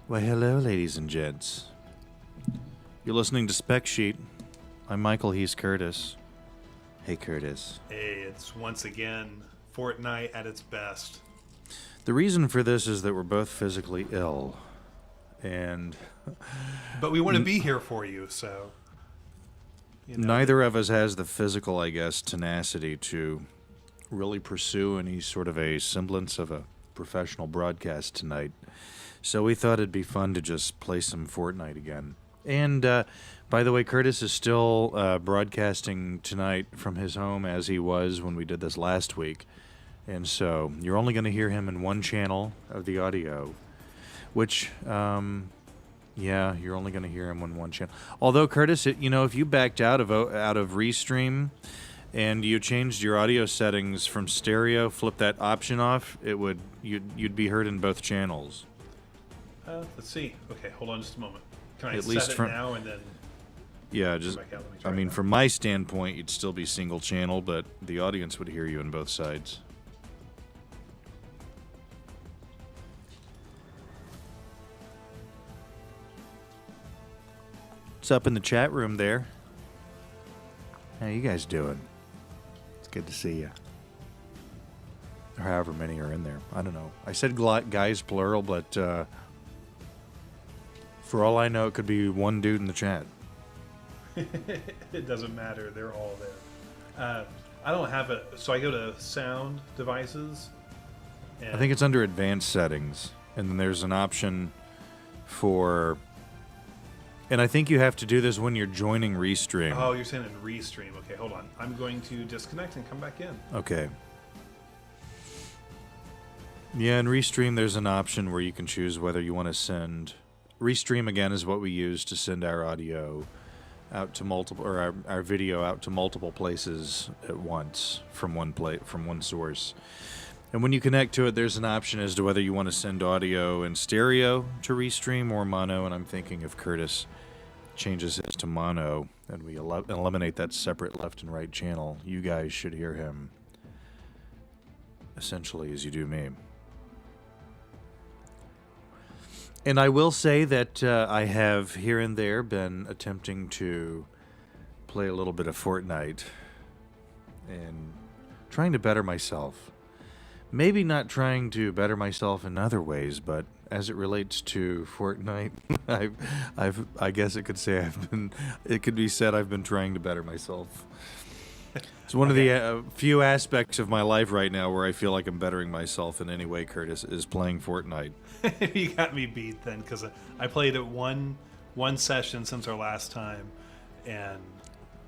Why, hello, ladies and gents. You're listening to Spec Sheet. I'm Michael. He's Curtis. Hey, Curtis. Hey, it's once again Fortnite at its best. The reason for this is that we're both physically ill. And But we want to be here for you, so... neither of us has the physical, I guess, tenacity to really pursue any sort of a semblance of a professional broadcast tonight. So we thought it'd be fun to just play some Fortnite again. And, by the way, Curtis is still broadcasting tonight from his home as he was when we did this last week. And so you're only going to hear him in one channel of the audio, which, yeah, you're only going to hear him in one channel. Although, Curtis, if you backed out of Restream and you changed your audio settings from stereo, flip that option off, you'd be heard in both channels. Let's see. Okay, hold on just a moment. Can I At set least it from, now and then... Yeah, just, Let me try it now. from my standpoint, you'd still be single channel, but the audience would hear you on both sides. What's up in the chat room there? How you guys doing? It's good to see you. Or however many are in there. I don't know. I said guys plural, but for all I know, it could be one dude in the chat. It doesn't matter. They're all there. I don't have a... So I go to sound devices. And I think it's under advanced settings. And then there's an option for... And I think you have to do this when you're joining Restream. Oh, you're saying in Restream. Okay, hold on. I'm going to disconnect and come back in. Okay. Yeah, in Restream there's an option where you can choose whether you want to send... Restream, again, is what we use to send our audio out to multiple... Or our video out to multiple places at once from one source. And when you connect to it, there's an option as to whether you want to send audio in stereo to Restream or mono, and I'm thinking if Curtis changes his to mono and we eliminate that separate left and right channel, you guys should hear him essentially as you do me. And I will say that I have here and there been attempting to play a little bit of Fortnite and trying to better myself. Maybe not trying to better myself in other ways, but as it relates to Fortnite, I guess it could be said I've been trying to better myself. It's one of the few aspects of my life right now where I feel like I'm bettering myself in any way, Curtis, is playing Fortnite. You got me beat then, because I played it one session since our last time, and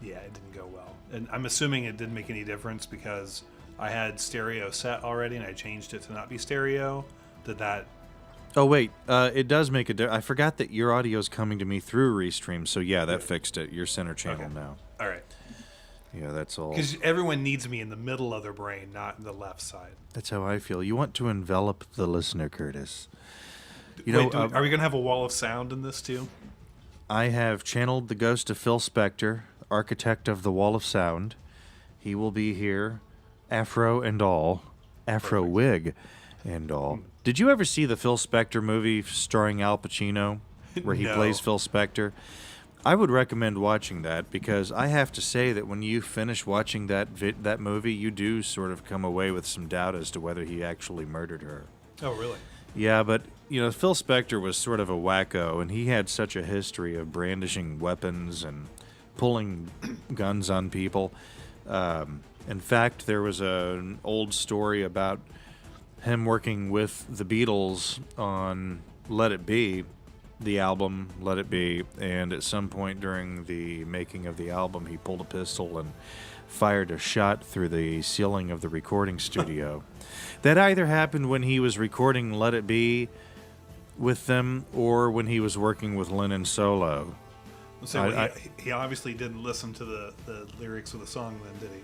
yeah, it didn't go well. And I'm assuming it didn't make any difference because I had stereo set already, and I changed it to not be stereo. Did that... Oh, wait. It does make a difference. I forgot that your audio is coming to me through Restream, so yeah, that fixed it. You're center channel now. All right. Yeah, that's all. Because everyone needs me in the middle of their brain, not in the left side. That's how I feel. You want to envelop the listener, Curtis. Wait, are we going to have a wall of sound in this, too? I have channeled the ghost of Phil Spector, architect of the Wall of Sound. He will be here, afro and all, afro Perfect. wig and all. Did you ever see the Phil Spector movie starring Al Pacino, where he No. plays Phil Spector? I would recommend watching that because I have to say that when you finish watching that movie, you do sort of come away with some doubt as to whether he actually murdered her. Oh, really? Yeah, but, Phil Spector was sort of a wacko, and he had such a history of brandishing weapons and pulling guns on people. In fact, there was an old story about him working with the Beatles on Let It Be, the album Let It Be, and at some point during the making of the album, he pulled a pistol and fired a shot through the ceiling of the recording studio. That either happened when he was recording Let It Be with them or when he was working with Lennon solo. So he obviously didn't listen to the lyrics of the song then, did he?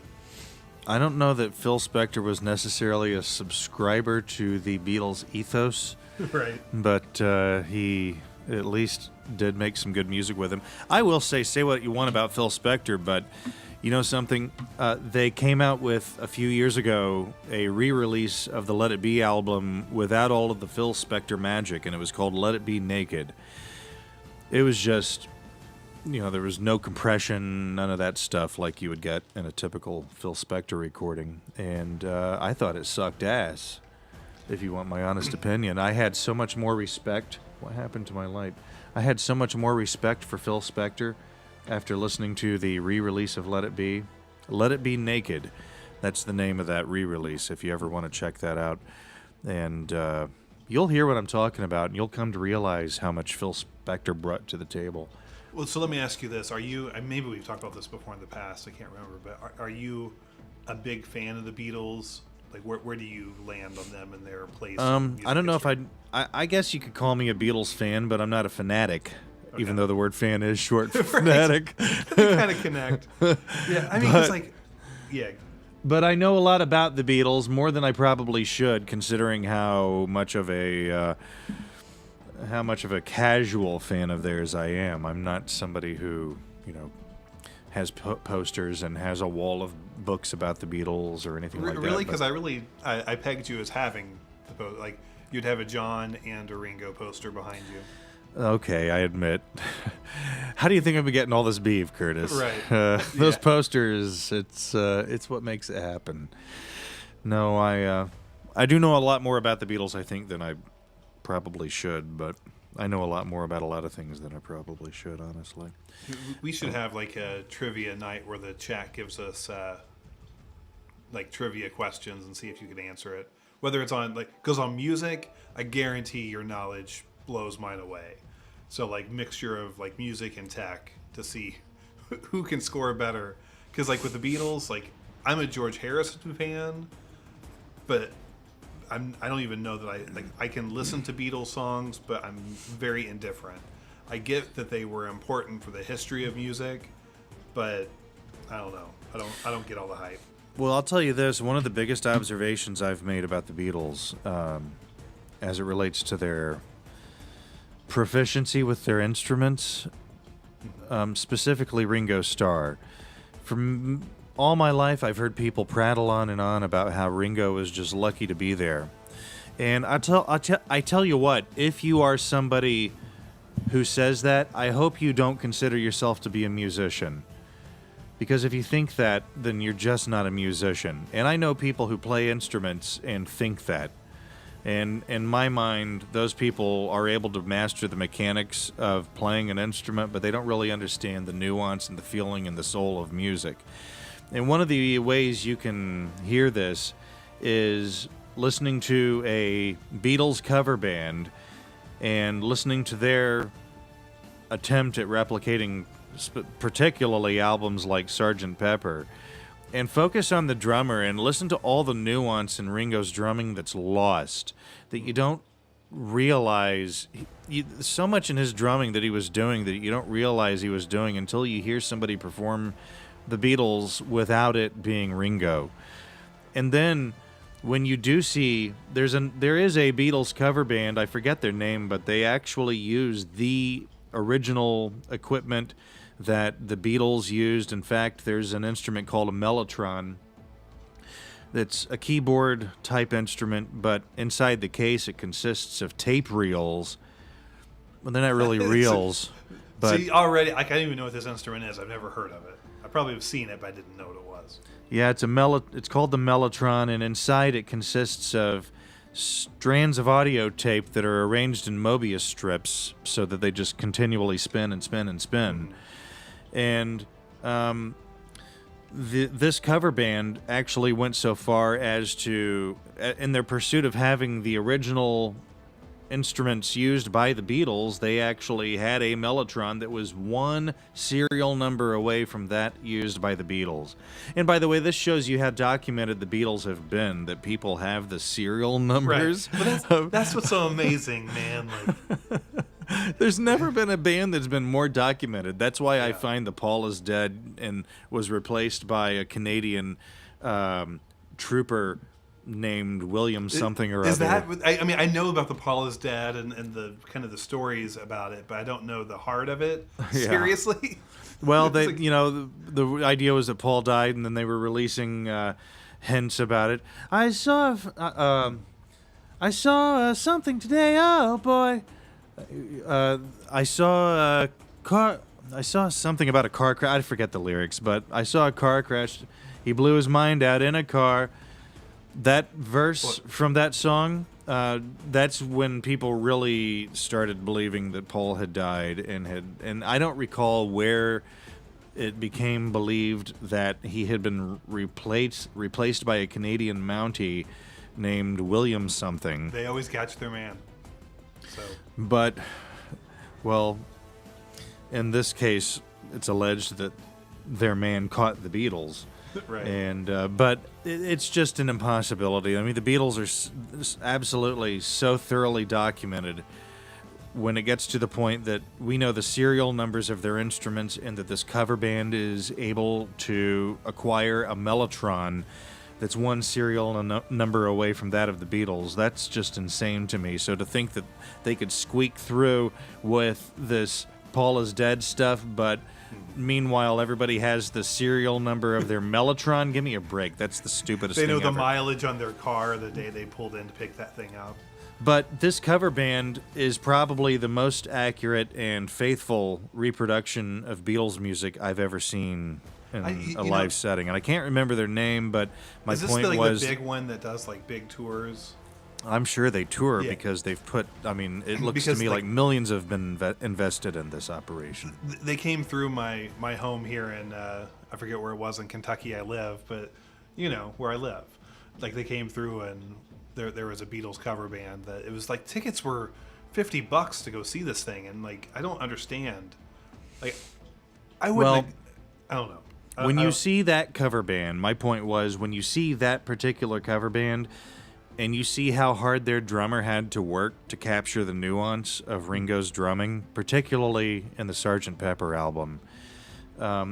I don't know that Phil Spector was necessarily a subscriber to the Beatles' ethos. Right. But he at least did make some good music with him. I will say what you want about Phil Spector, but You know something? They came out with, a few years ago, a re-release of the Let It Be album without all of the Phil Spector magic, and it was called Let It Be Naked. It was just, there was no compression, none of that stuff like you would get in a typical Phil Spector recording. And I thought it sucked ass, if you want my honest opinion. I had so much more respect. What happened to my light? I had so much more respect for Phil Spector after listening to the re-release of Let It Be. Let It Be Naked. That's the name of that re-release, if you ever want to check that out. And you'll hear what I'm talking about, and you'll come to realize how much Phil Spector brought to the table. Well, so let me ask you this. Are you, and maybe we've talked about this before in the past, I can't remember, but are you a big fan of the Beatles? Like, where do you land on them and their place? I don't know if I guess you could call me a Beatles fan, but I'm not a fanatic. Okay. Even though the word fan is short for fanatic. They kind of connect. Yeah, I mean, it's like, yeah. But I know a lot about the Beatles, more than I probably should, considering how much of a casual fan of theirs I am. I'm not somebody who, has posters and has a wall of books about the Beatles or anything like that. Really? Because I pegged you as having the post. Like, you'd have a John and a Ringo poster behind you. Okay, I admit. How do you think I've been getting all this beef, Curtis? Right. Those posters, it's what makes it happen. No, I do know a lot more about the Beatles, I think, than I probably should, but I know a lot more about a lot of things than I probably should, honestly. We should have like a trivia night where the chat gives us like trivia questions and see if you can answer it. Whether it's on because on music, I guarantee your knowledge blows mine away. So like mixture of like music and tech to see who can score better. Because like with the Beatles, like I'm a George Harrison fan, but I don't even know that I can listen to Beatles songs, but I'm very indifferent. I get that they were important for the history of music, but I don't know. I don't get all the hype. Well, I'll tell you this. One of the biggest observations I've made about the Beatles, as it relates to their proficiency with their instruments, specifically Ringo Starr. For all my life, I've heard people prattle on and on about how Ringo was just lucky to be there. And I tell you what, if you are somebody who says that, I hope you don't consider yourself to be a musician. Because if you think that, then you're just not a musician. And I know people who play instruments and think that. And in my mind, those people are able to master the mechanics of playing an instrument, but they don't really understand the nuance and the feeling and the soul of music. And one of the ways you can hear this is listening to a Beatles cover band and listening to their attempt at replicating particularly albums like Sgt. Pepper, and focus on the drummer and listen to all the nuance in Ringo's drumming that's lost, that you don't realize so much in his drumming that he was doing that you don't realize he was doing until you hear somebody perform the Beatles without it being Ringo. And then when you do see there is a Beatles cover band, I forget their name, but they actually use the original equipment that the Beatles used. In fact, there's an instrument called a mellotron that's a keyboard type instrument, but inside the case it consists of tape reels. Well, they're not really reels. But see, already I can't even know what this instrument is. I've never heard of it. I probably have seen it, but I didn't know what it was. Yeah, it's called the mellotron, and inside it consists of strands of audio tape that are arranged in Mobius strips so that they just continually spin and spin and spin. And this cover band actually went so far as to, in their pursuit of having the original instruments used by the Beatles, they actually had a mellotron that was one serial number away from that used by the Beatles. And by the way, this shows you how documented the Beatles have been, that people have the serial numbers. Right. But that's what's so amazing, man. There's never been a band that's been more documented. That's why I find the Paul is Dead and was replaced by a Canadian trooper named William something or Is other. that? I mean, I know about the Paul is dead and the kind of the stories about it, but I don't know the heart of it. Yeah. Seriously. Well, It's they, like- the idea was that Paul died, and then they were releasing hints about it. I saw something today. Oh boy, I saw a car. I saw something about a car crash. I forget the lyrics, but I saw a car crash. He blew his mind out in a car. That verse from that song, that's when people really started believing that Paul had died, and I don't recall where it became believed that he had been replaced by a Canadian Mountie named William something. They always catch their man. So But, well, in this case, it's alleged that their man caught the Beatles. right. And but it's just an impossibility. I mean, the Beatles are absolutely so thoroughly documented when it gets to the point that we know the serial numbers of their instruments, and that this cover band is able to acquire a mellotron that's one serial number away from that of the Beatles. That's just insane to me. So to think that they could squeak through with this Paul is dead stuff, but meanwhile everybody has the serial number of their mellotron. Give me a break. That's the stupidest They thing know the ever. mileage on their car the day they pulled in to pick that thing up. But this cover band is probably the most accurate and faithful reproduction of Beatles music I've ever seen in a live setting. And I can't remember their name, but my Is this point the, like, was, the big one that does like big tours? I'm sure they tour Yeah. because they've put, I mean, it looks Because, to me like- like millions have been invested in this operation. They came through my home here in I forget where it was in Kentucky I live, but you know where I live. Like they came through and there was a Beatles cover band that it was like tickets were $50 to go see this thing, and like I don't understand. Like I wouldn't. Well, I don't know. When I you don't- see that cover band, my point was, when you see that particular cover band and you see how hard their drummer had to work to capture the nuance of Ringo's drumming, particularly in the Sgt. Pepper album,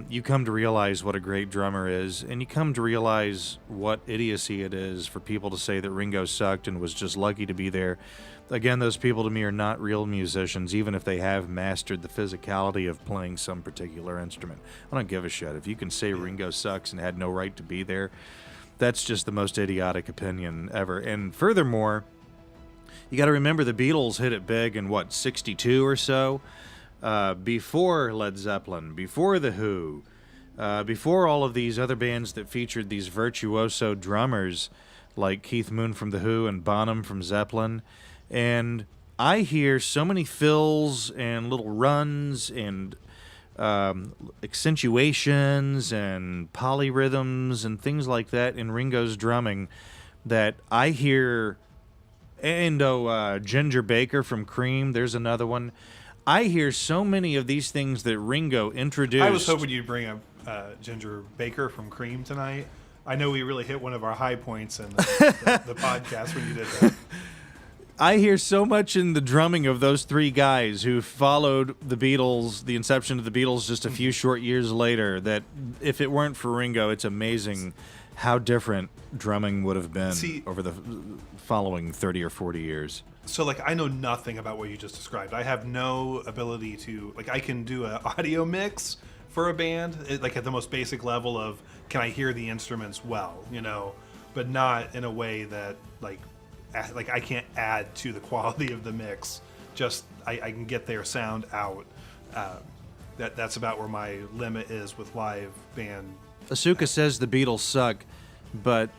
you come to realize what a great drummer is, and you come to realize what idiocy it is for people to say that Ringo sucked and was just lucky to be there. Again, those people to me are not real musicians, even if they have mastered the physicality of playing some particular instrument. I don't give a shit. If you can say Ringo sucks and had no right to be there, that's just the most idiotic opinion ever. And furthermore, you got to remember the Beatles hit it big in, what, 62 or so? Before Led Zeppelin, before The Who, before all of these other bands that featured these virtuoso drummers like Keith Moon from The Who and Bonham from Zeppelin. And I hear so many fills and little runs and accentuations and polyrhythms and things like that in Ringo's drumming that I hear. And Ginger Baker from Cream, there's another one. I hear so many of these things that Ringo introduced. I was hoping you'd bring up Ginger Baker from Cream tonight. I know we really hit one of our high points in the podcast when you did that. I hear so much in the drumming of those three guys who followed the Beatles, the inception of the Beatles, just a few short years later, that if it weren't for Ringo, it's amazing how different drumming would have been over the following 30 or 40 years. So, like, I know nothing about what you just described. I have no ability to, like, I can do an audio mix for a band, like at the most basic level of, can I hear the instruments well, you know, but not in a way that, like I can't add to the quality of the mix. Just, I can get their sound out. That's about where my limit is with live band. Asuka says the Beatles suck,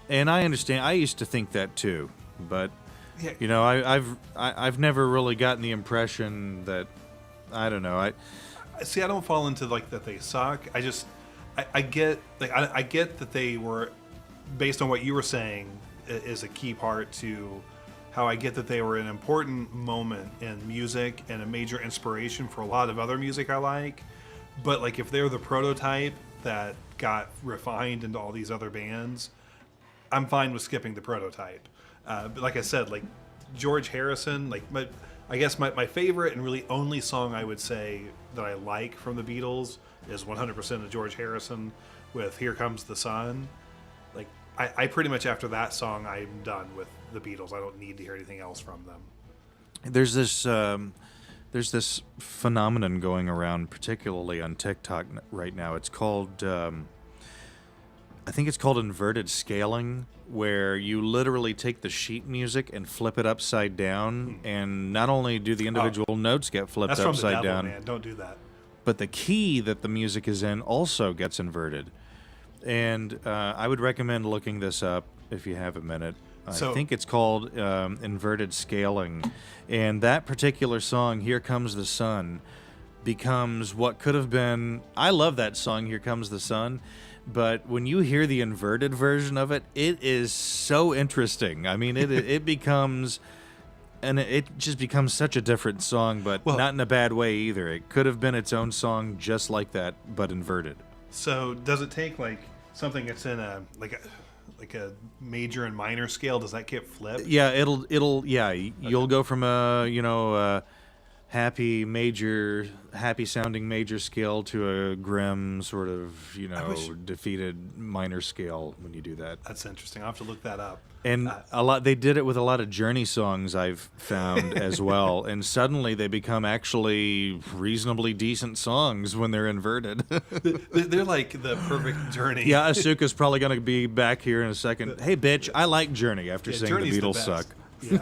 and I understand. I used to think that too, but Yeah. you know, I've never really gotten the impression that, I don't know. See, I don't fall into like that they suck. I get I get that they were, based on what you were saying, is a key part to how I get that they were an important moment in music and a major inspiration for a lot of other music I like. But like, if they're the prototype that got refined into all these other bands, I'm fine with skipping the prototype. But like I said, like George Harrison, like I guess my favorite and really only song I would say that I like from the Beatles is 100% of George Harrison with "Here Comes the Sun." Like, I pretty much after that song, I'm done with the Beatles. I don't need to hear anything else from them. There's this phenomenon going around, particularly on TikTok right now. It's called, I think it's called inverted scaling, where you literally take the sheet music and flip it upside down, and not only do the individual notes get flipped That's from upside the devil, down, man. Don't do that. but the key that the music is in also gets inverted. And I would recommend looking this up if you have a minute. I think it's called inverted scaling. And that particular song, Here Comes the Sun, becomes what could have been... I love that song, Here Comes the Sun. But when you hear the inverted version of it, it is so interesting. I mean, it becomes... And it just becomes such a different song, but not in a bad way either. It could have been its own song just like that, but inverted. So does it take like something that's in a major and minor scale? Does that get flipped? Yeah, you'll go from a happy sounding major scale to a grim sort of defeated minor scale when you do that. That's interesting. I'll have to look that up. And they did it with a lot of Journey songs I've found as well, and suddenly they become actually reasonably decent songs when they're inverted. They're like the perfect Journey. Yeah, Asuka's probably going to be back here in a second. Hey, bitch, I like Journey after saying Journey's the Beatles suck. Yeah.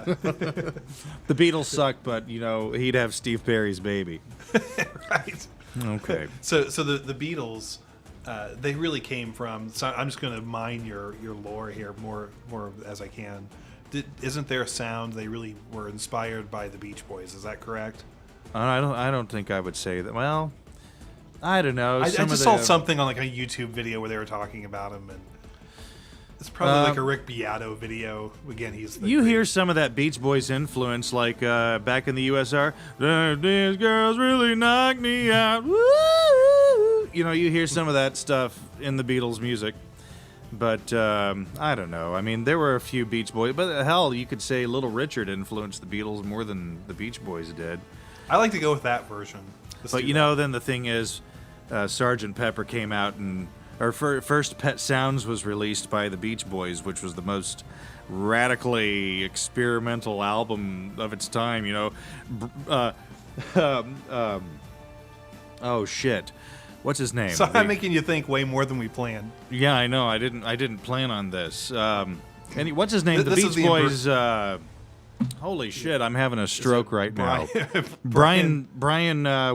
The Beatles suck, but he'd have Steve Perry's baby. Right. Okay. So the Beatles, they really came from. So I'm just going to mine your lore here more as I can. Isn't their sound? They really were inspired by the Beach Boys. Is that correct? I don't think I would say that. Well, I don't know. I just saw something on like a YouTube video where they were talking about him, and it's probably like a Rick Beato video. Again, you hear some of that Beach Boys influence, like back in the USR. These girls really knock me out. Woo! You hear some of that stuff in the Beatles music. But I don't know. I mean, there were a few Beach Boys, but hell, you could say Little Richard influenced the Beatles more than the Beach Boys did. I like to go with that version. But then the thing is, Sgt. Pepper came out and first Pet Sounds was released by the Beach Boys, which was the most radically experimental album of its time. Oh shit. What's his name? So I'm making you think way more than we planned. Yeah, I know. I didn't plan on this. What's his name? The This Beach Boys. Holy shit! I'm having a stroke right now. Brian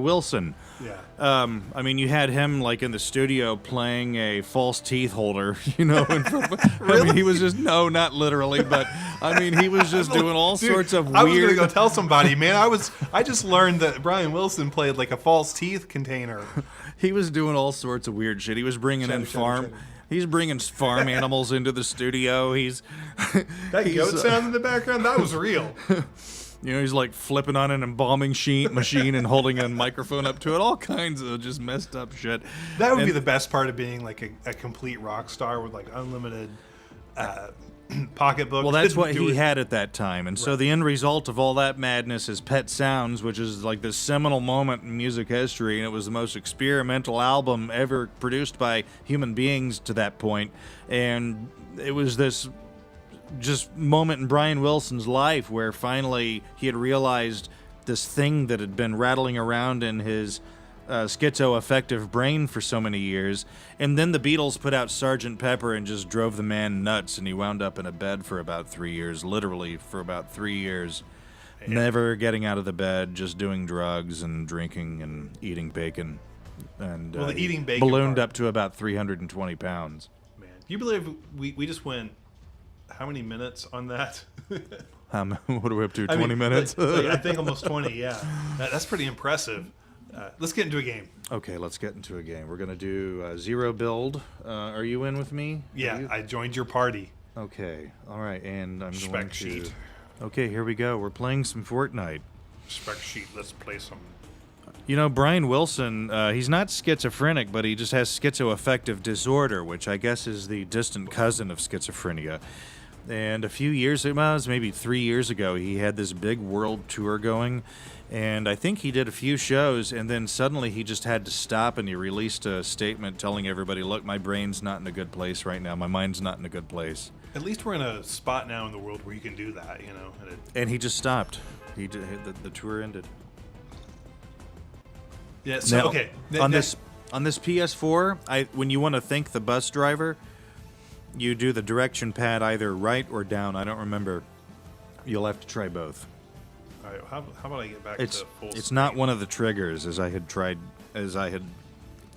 Wilson. Yeah. I mean, you had him like in the studio playing a false teeth holder. Really? I mean, he was just not literally, but I mean, he was just doing all sorts of weird. I was gonna go tell somebody, man. I just learned that Brian Wilson played like a false teeth container. He was doing all sorts of weird shit. He was bringing He's bringing farm animals into the studio. He's goat sound in the background. That was real. He's like flipping on an embalming machine and holding a microphone up to it. All kinds of just messed up shit. That would be the best part of being like a complete rock star with like unlimited pocketbook. Well, that's what he had at that time. And so the end result of all that madness is Pet Sounds, which is like this seminal moment in music history. And it was the most experimental album ever produced by human beings to that point. And it was this just moment in Brian Wilson's life where finally he had realized this thing that had been rattling around in his schizoaffective brain for so many years. And then the Beatles put out Sgt. Pepper and just drove the man nuts, and he wound up in a bed for about 3 years, literally for about 3 years. Yeah. Never getting out of the bed, just doing drugs and drinking and eating bacon. And the eating bacon ballooned up to about 320 pounds. Man, do you believe we just went how many minutes on that? What are we up to, 20 minutes? I think almost 20, yeah. That's pretty impressive. Let's get into a game. Okay, let's get into a game. We're going to do Zero Build. Are you in with me? Yeah, I joined your party. Okay, all right, and I'm Spec going to... sheet. Okay, here we go. We're playing some Fortnite. Spec sheet, let's play some. Brian Wilson, he's not schizophrenic, but he just has schizoaffective disorder, which I guess is the distant cousin of schizophrenia. And a few years, well, it was maybe 3 years ago, he had this big world tour going. And I think he did a few shows, and then suddenly he just had to stop, and he released a statement telling everybody, look, my brain's not in a good place right now. My mind's not in a good place. At least we're in a spot now in the world where you can do that, you know. And he just stopped. The tour ended. Yeah, so, Now, okay. On this PS4, when you want to thank the bus driver, you do the direction pad either right or down. I don't remember. You'll have to try both. All right, how about I get back It's to full it's screen? not one of the triggers as I had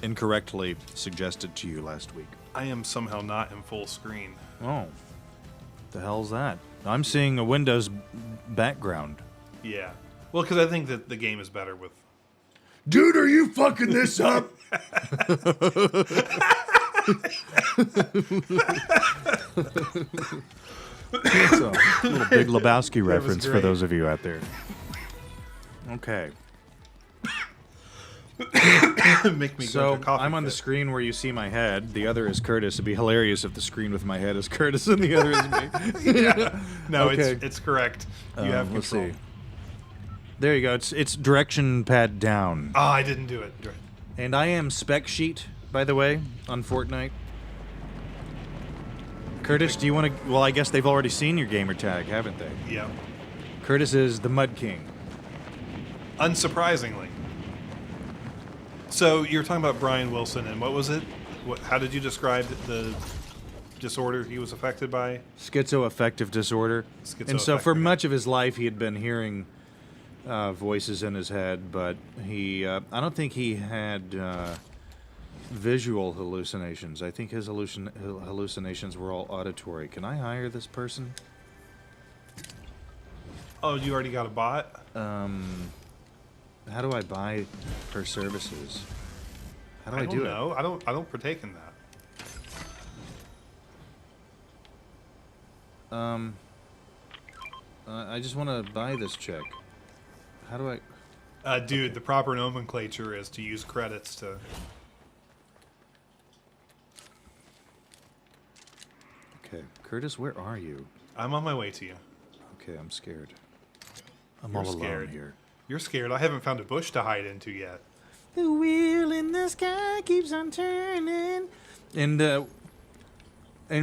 incorrectly suggested to you last week. I am somehow not in full screen. Oh, the hell's that? I'm seeing a Windows background. Yeah. Well, because I think that the game is better with... Dude, are you fucking this up? It's a little Big Lebowski reference for great. those of you out there. Okay. Make me go So to coffee I'm on the fit. screen where you see my head. The other is Curtis. It'd be hilarious if the screen with my head is Curtis and the other is me. Yeah. No, Okay. it's correct. You have Let's control. see. There you go. It's direction pad down. Oh, I didn't do it. And I am Spec Sheet, by the way, on Fortnite. Curtis, do you want to... Well, I guess they've already seen your gamer tag, haven't they? Yeah. Curtis is the Mud King. Unsurprisingly. So you're talking about Brian Wilson, and what was it? How did you describe the disorder he was affected by? Schizoaffective disorder. And so for Schizoaffective. much of his life, he had been hearing voices in his head, but I don't think he had visual hallucinations. I think his hallucinations were all auditory. Can I hire this person? Oh, you already got a bot? How do I buy her services? How do I, don't do know. I don't partake in that. it? I just want to buy this chick. How do I... Dude, the proper nomenclature is to use credits to... Okay, Curtis, where are you? I'm on my way to you. Okay, I'm scared. I'm You're all alone scared. here. You're scared. I haven't found a bush to hide into yet. The wheel in the sky keeps on turning. And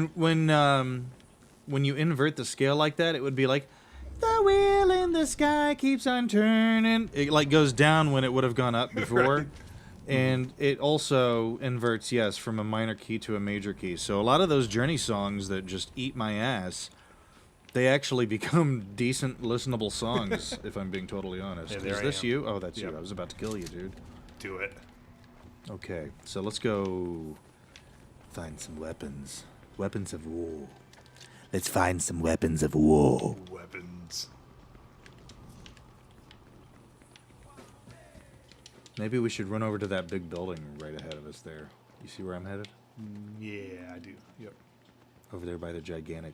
when you invert the scale like that, it would be like, the wheel in the sky keeps on turning. It like goes down when it would have gone up before. Right. And it also inverts, yes, from a minor key to a major key. So a lot of those Journey songs that just eat my ass, they actually become decent, listenable songs, if I'm being totally honest. Hey, there Is I this am. you? Oh, that's Yep. you. I was about to kill you, dude. Do it. Okay, so let's go find some weapons. Weapons of war. Let's find some weapons of war. Weapons. Maybe we should run over to that big building right ahead of us there. You see where I'm headed? Yeah, I do. Yep. Over there by the gigantic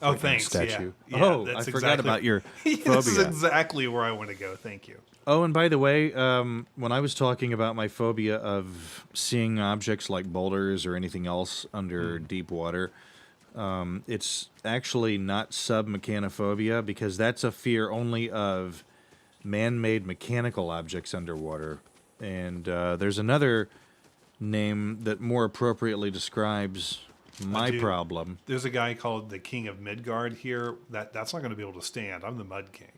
Oh, freaking thanks. statue. Yeah. Yeah, Oh, that's I forgot exactly- about your This is phobia. exactly where I want to go. Thank you. Oh, and by the way, when I was talking about my phobia of seeing objects like boulders or anything else under deep water, it's actually not submechanophobia because that's a fear only of man-made mechanical objects underwater. And there's another name that more appropriately describes my Dude, problem. There's a guy called the King of Midgard here. That's not going to be able to stand. I'm the Mud King.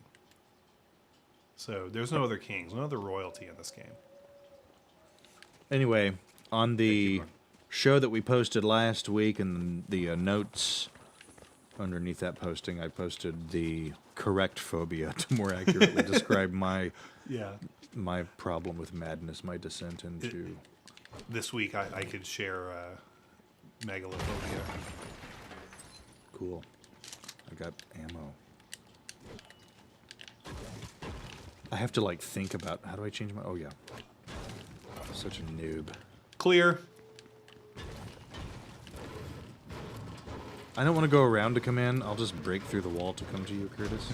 So there's no other kings, no other royalty in this game. Anyway, on the going. show that we posted last week and the notes underneath that posting, I posted the correct phobia to more accurately describe my problem with madness, my descent into... This week I could share megalophobia. Cool. I got ammo. I have to, like, think about... How do I change my... Oh, yeah. Such a noob. Clear. I don't want to go around to come in. I'll just break through the wall to come to you, Curtis.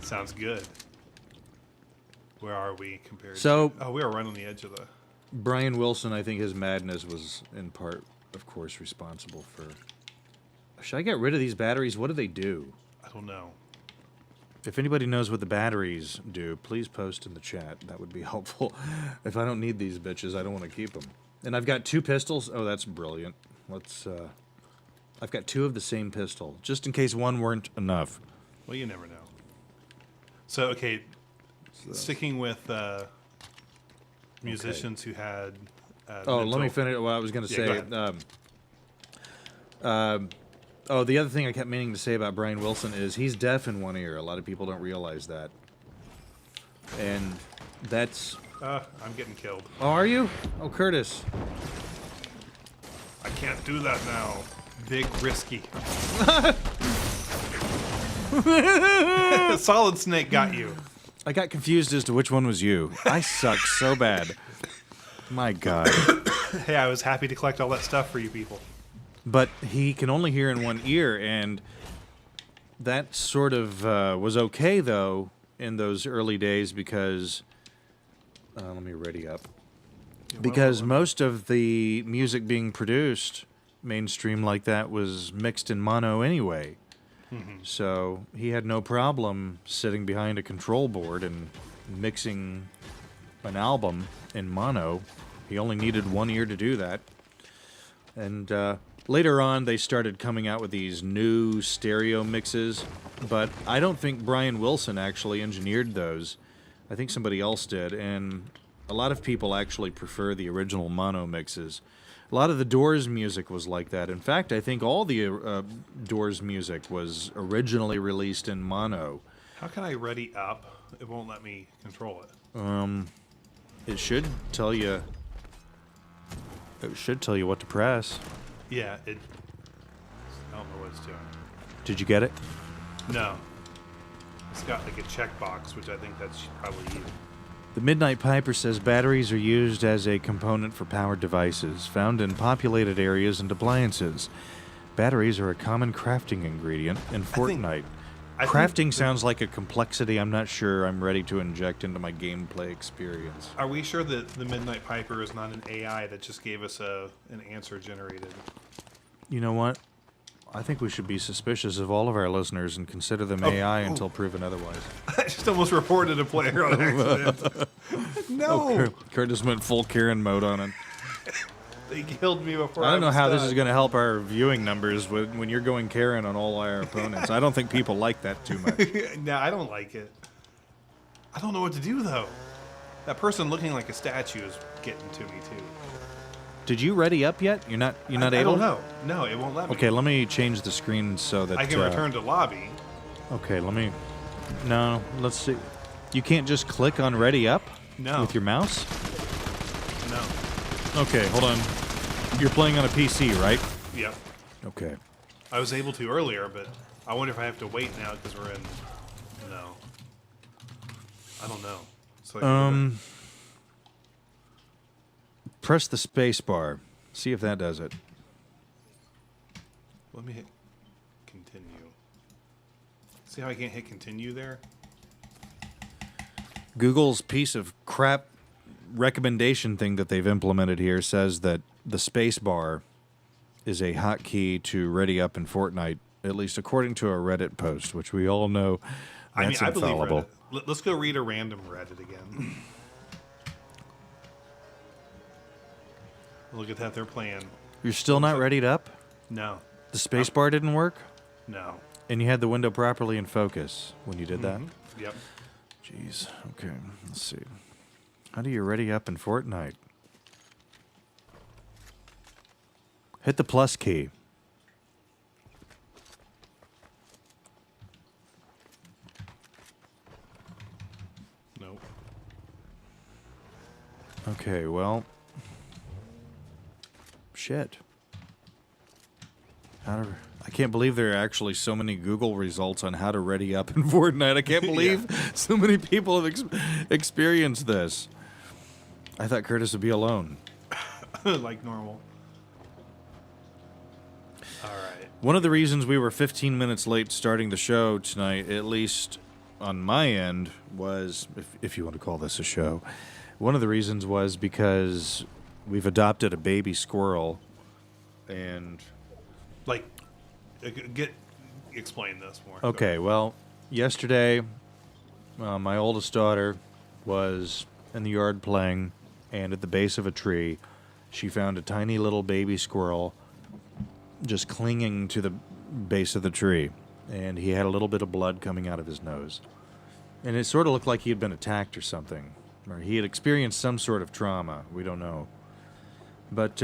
Sounds good. Where are we compared So- to... Oh, we are right on the edge of the... Brian Wilson, I think his madness was, in part, of course, responsible for a Should I get rid of these batteries? What do they do? I don't know. If anybody knows what the batteries do, please post in the chat. That would be helpful. If I don't need these bitches, I don't want to keep them. And I've got 2 pistols. Oh, that's brilliant. I've got 2 of the same pistol, just in case one weren't enough. Well, you never know. So, okay, sticking with musicians who had... let me finish what I was going to say. The other thing I kept meaning to say about Brian Wilson is he's deaf in one ear. A lot of people don't realize that. And that's... I'm getting killed. Oh, are you? Oh, Curtis. I can't do that now. Big risky. Solid Snake got you. I got confused as to which one was you. I suck so bad. My God. Hey, I was happy to collect all that stuff for you people. But he can only hear in one ear, and that sort of was okay, though, in those early days because... let me ready up. Because most of the music being produced, mainstream like that, was mixed in mono anyway. Mm-hmm. So he had no problem sitting behind a control board and mixing an album in mono. He only needed one ear to do that. And later on, they started coming out with these new stereo mixes, but I don't think Brian Wilson actually engineered those. I think somebody else did, and a lot of people actually prefer the original mono mixes. A lot of the Doors music was like that. In fact, I think all the Doors music was originally released in mono. How can I ready up? It won't let me control it. It should tell you. It should tell you what to press. Yeah, I don't know what it's doing. Did you get it? No. It's got like a checkbox, which I think that's probably you. The Midnight Piper says batteries are used as a component for powered devices, found in populated areas and appliances. Batteries are a common crafting ingredient in Fortnite. Crafting sounds like a complexity I'm not sure I'm ready to inject into my gameplay experience. Are we sure that the Midnight Piper is not an AI that just gave us an answer generated? You know what? I think we should be suspicious of all of our listeners and consider them AI until proven otherwise. I just almost reported a player on accident. No! Curtis went full Karen mode on it. They killed me before I don't know how this done. is going to help our viewing numbers when you're going Karen on all our opponents. I don't think people like that too much. No, I don't like it. I don't know what to do, though. That person looking like a statue is getting to me, too. Did you ready up yet? You're not able? I don't know. No, it won't let me. Okay, let me change the screen so that... I can return to lobby. Okay, No, let's see. You can't just click on ready up? No. With your mouse? No. Okay, hold on. You're playing on a PC, right? Yep. Okay. I was able to earlier, but I wonder if I have to wait now because we're in... No. I don't know. So press the space bar. See if that does it. Let me hit continue. See how I can't hit continue there? Google's piece of crap recommendation thing that they've implemented here says that the space bar is a hotkey to ready up in Fortnite, at least according to a Reddit post, which we all know that's I infallible. believe Reddit. Let's go read a random Reddit again. Look at that, they're playing. You're still not readied up? No. The space bar didn't work? No. And you had the window properly in focus when you did that? Yep. Jeez. Okay, let's see. How do you ready up in Fortnite? Hit the plus key. Nope. Okay, well... Shit. I can't believe there are actually so many Google results on how to ready up in Fortnite. I can't believe so many people have experienced this. I thought Curtis would be alone. Like normal. All right. One of the reasons we were 15 minutes late starting the show tonight, at least on my end, was, if you want to call this a show, one of the reasons was because we've adopted a baby squirrel, and... Like, Explain this more. Okay, well, yesterday, my oldest daughter was in the yard playing, and at the base of a tree, she found a tiny little baby squirrel just clinging to the base of the tree, and he had a little bit of blood coming out of his nose. And it sort of looked like he had been attacked or something, or he had experienced some sort of trauma. We don't know. But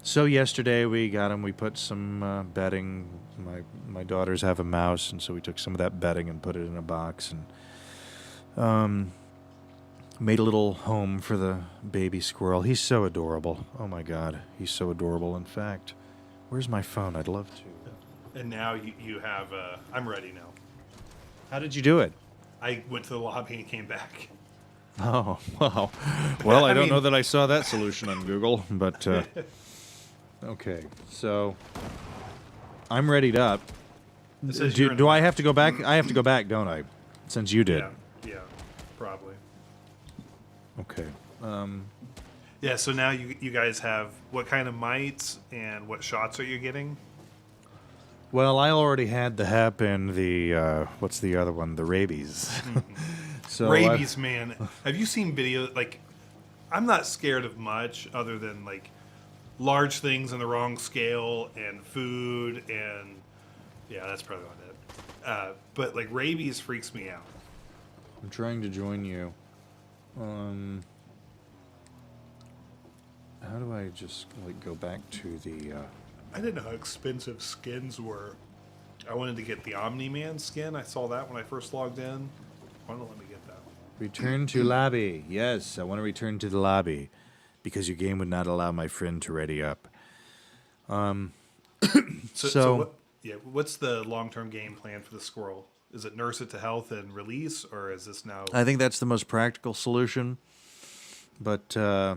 so yesterday we got him. We put some bedding. My daughters have a mouse, and so we took some of that bedding and put it in a box and made a little home for the baby squirrel. He's so adorable. Oh my God, he's so adorable. In fact, where's my phone? I'd love to. And now you have. I'm ready now. How did you do it? I went to the lobby and came back. Oh, wow. Well, I don't mean- know that I saw that solution on Google, but okay. So I'm readied up. It says you're in Do the- I have to go back? I have to go back, don't I? Since you did. Yeah, probably. Okay. Yeah, so now you guys have what kind of mites and what shots are you getting? Well, I already had the hep and the what's the other one? The rabies. So Rabies, man. Have you seen videos? Like, I'm not scared of much other than like large things on the wrong scale and food and yeah, that's probably about it. But like rabies freaks me out. I'm trying to join you. How do I just like go back to the? I didn't know how expensive skins were. I wanted to get the Omni-Man skin. I saw that when I first logged in. Why don't let me get that? Return to lobby. Yes, I want to return to the lobby because your game would not allow my friend to ready up. So- What's the long-term game plan for the squirrel? Is it nurse it to health and release, or is this now? I think that's the most practical solution, but I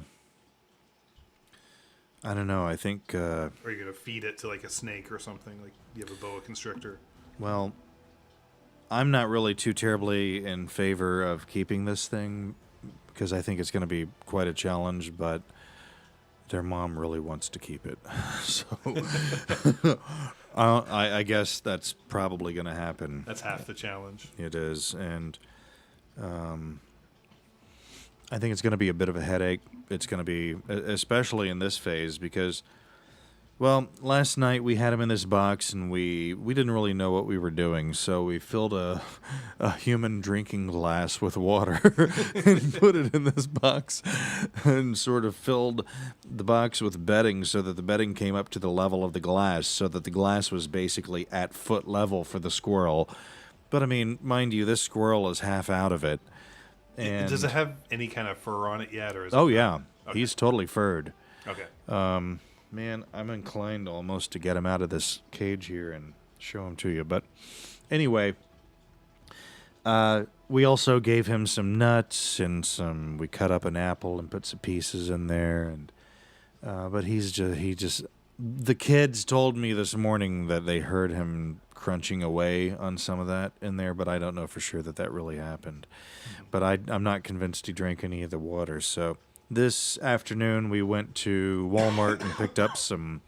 don't know. I think Or are you gonna feed it to like a snake or something? Like you have a boa constrictor. well, I'm not really too terribly in favor of keeping this thing because I think it's going to be quite a challenge, but their mom really wants to keep it. So I guess that's probably going to happen. That's half the challenge. It is, and I think it's going to be a bit of a headache. It's going to be, especially in this phase, because, well, last night we had him in this box, and we didn't really know what we were doing, so we filled a human drinking glass with water and put it in this box and sort of filled the box with bedding so that the bedding came up to the level of the glass, so that the glass was basically at foot level for the squirrel. But, I mean, mind you, this squirrel is half out of it. And Does it have any kind of fur on it yet, or is oh, it yeah. Okay. He's totally furred. Okay. Man, I'm inclined almost to get him out of this cage here and show him to you. But anyway, we also gave him some nuts and we cut up an apple and put some pieces in there. And but the kids told me this morning that they heard him crunching away on some of that in there, but I don't know for sure that really happened. But I'm not convinced he drank any of the water. So this afternoon we went to Walmart and picked up some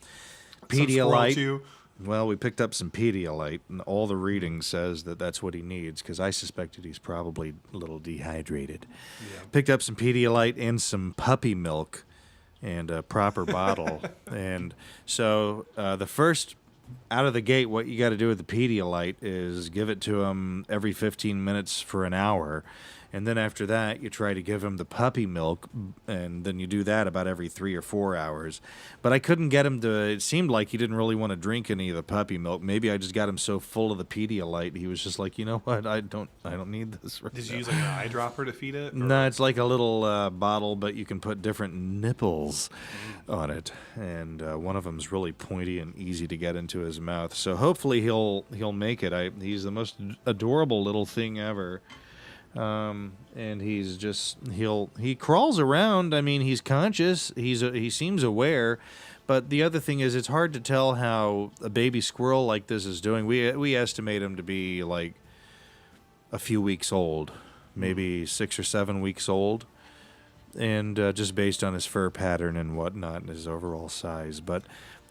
Pedialyte. Some Well, we picked up some Pedialyte, and all the reading says that that's what he needs, because I suspected he's probably a little dehydrated. Yeah. Picked up some Pedialyte and some puppy milk and a proper bottle. And so the first, out of the gate, what you got to do with the Pedialyte is give it to him every 15 minutes for an hour. And then after that, you try to give him the puppy milk, and then you do that about every 3 or 4 hours. But I couldn't get him to, it seemed like he didn't really want to drink any of the puppy milk. Maybe I just got him so full of the Pedialyte, he was just like, you know what, I don't need this right Did now. you use like an eyedropper to feed it? or- No, it's like a little bottle, but you can put different nipples on it, and one of them's really pointy and easy to get into his mouth. So hopefully he'll make it. He's the most adorable little thing ever, and he's just he crawls around. I mean, he's conscious. He seems aware. But the other thing is, it's hard to tell how a baby squirrel like this is doing. We estimate him to be like a few weeks old, maybe 6 or 7 weeks old, and just based on his fur pattern and whatnot and his overall size. But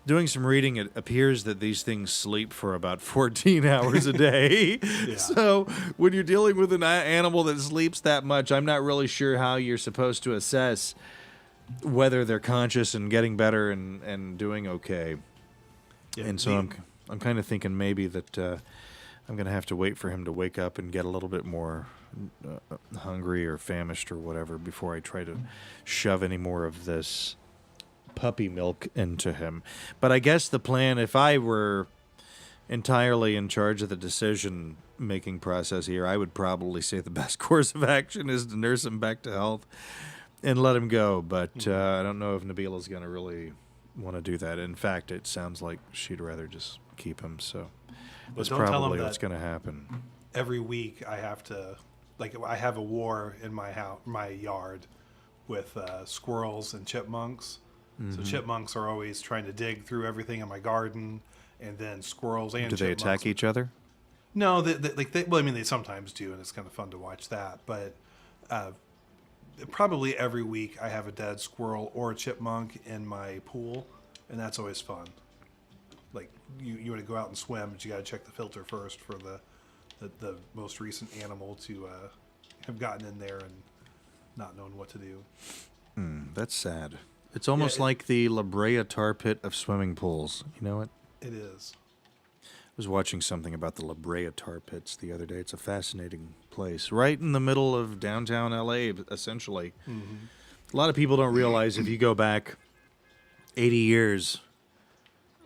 Doing some reading, it appears that these things sleep for about 14 hours a day. Yeah. So when you're dealing with an animal that sleeps that much, I'm not really sure how you're supposed to assess whether they're conscious and getting better and doing okay. Yeah, And so I'm kind of thinking maybe that I'm going to have to wait for him to wake up and get a little bit more hungry or famished or whatever before I try to shove any more of this puppy milk into him. But I guess the plan, if I were entirely in charge of the decision making process here, I would probably say the best course of action is to nurse him back to health and let him go. But I don't know if Nabila's going to really want to do that. In fact, it sounds like she'd rather just keep him. So that's don't tell him probably that what's going to happen. every week I have to, like, I have a war in my house, my yard, with squirrels and chipmunks. So chipmunks are always trying to dig through everything in my garden, and then squirrels and Do they chipmunks attack each other? No, well, I mean, they sometimes do, and it's kind of fun to watch that. But probably every week I have a dead squirrel or a chipmunk in my pool, and that's always fun. Like, you want to go out and swim, but you got to check the filter first for the most recent animal to have gotten in there and not knowing what to do. That's sad. It's almost like the La Brea tar pit of swimming pools. You know what? It is. I was watching something about the La Brea tar pits the other day. It's a fascinating place, right in the middle of downtown LA, essentially. A lot of people don't realize if you go back 80 years,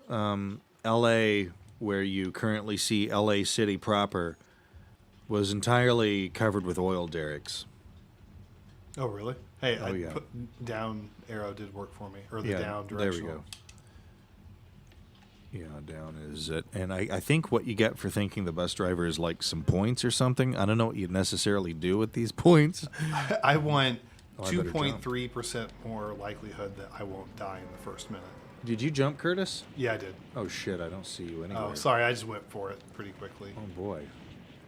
LA, where you currently see LA City proper, was entirely covered with oil derricks. Oh, really? Hey, yeah. Down arrow did work for me, or the down there directional. we go. Yeah, down is it. And I think what you get for thinking the bus driver is like some points or something. I don't know what you necessarily do with these points. I want I better jump. 2.3% more likelihood that I won't die in the first minute. Did you jump, Curtis? Yeah, I did. Oh, shit, I don't see you anywhere. Oh, sorry, I just went for it pretty quickly. Oh, boy.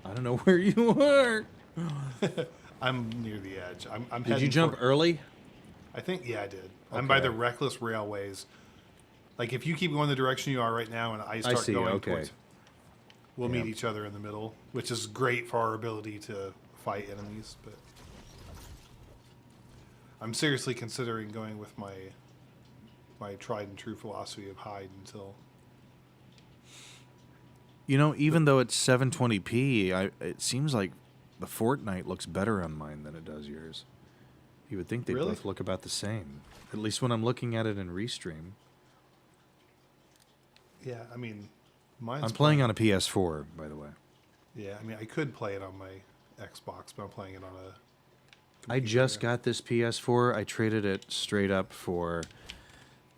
I don't know where you are. I'm near the edge. I'm Did you heading jump for- early? I think, yeah, I did. I'm by Okay. the reckless railways. Like, if you keep going the direction you are right now and I start see, going okay. towards, we'll Yeah. meet each other in the middle, which is great for our ability to fight enemies. But I'm seriously considering going with my tried and true philosophy of hide until. You know, even though it's 720p, it seems like the Fortnite looks better on mine than it does yours. You would think they Really? both look about the same. At least when I'm looking at it in Restream. Yeah, I mean, mine's. I'm playing on a PS4, by the way. Yeah, I mean, I could play it on my Xbox, but I'm playing it on a. I just got this PS4. I traded it straight up for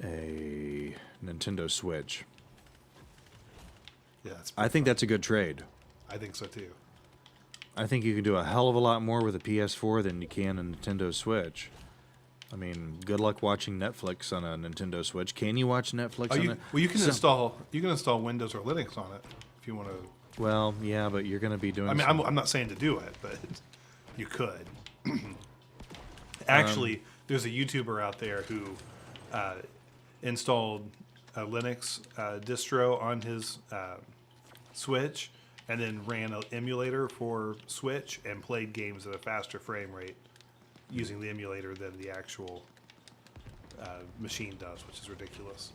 a Nintendo Switch. Yeah, it's I think that's a good trade. I think so too. I think you can do a hell of a lot more with a PS4 than you can a Nintendo Switch. I mean, good luck watching Netflix on a Nintendo Switch. Can you watch Netflix Oh, on you, it? well, you can install Windows or Linux on it if you want to. Well, yeah, but you're going to be doing. I mean, some- I'm not saying to do it, but you could. Actually, there's a YouTuber out there who installed a Linux distro on his Switch, and then ran an emulator for Switch and played games at a faster frame rate using the emulator than the actual machine does, which is ridiculous.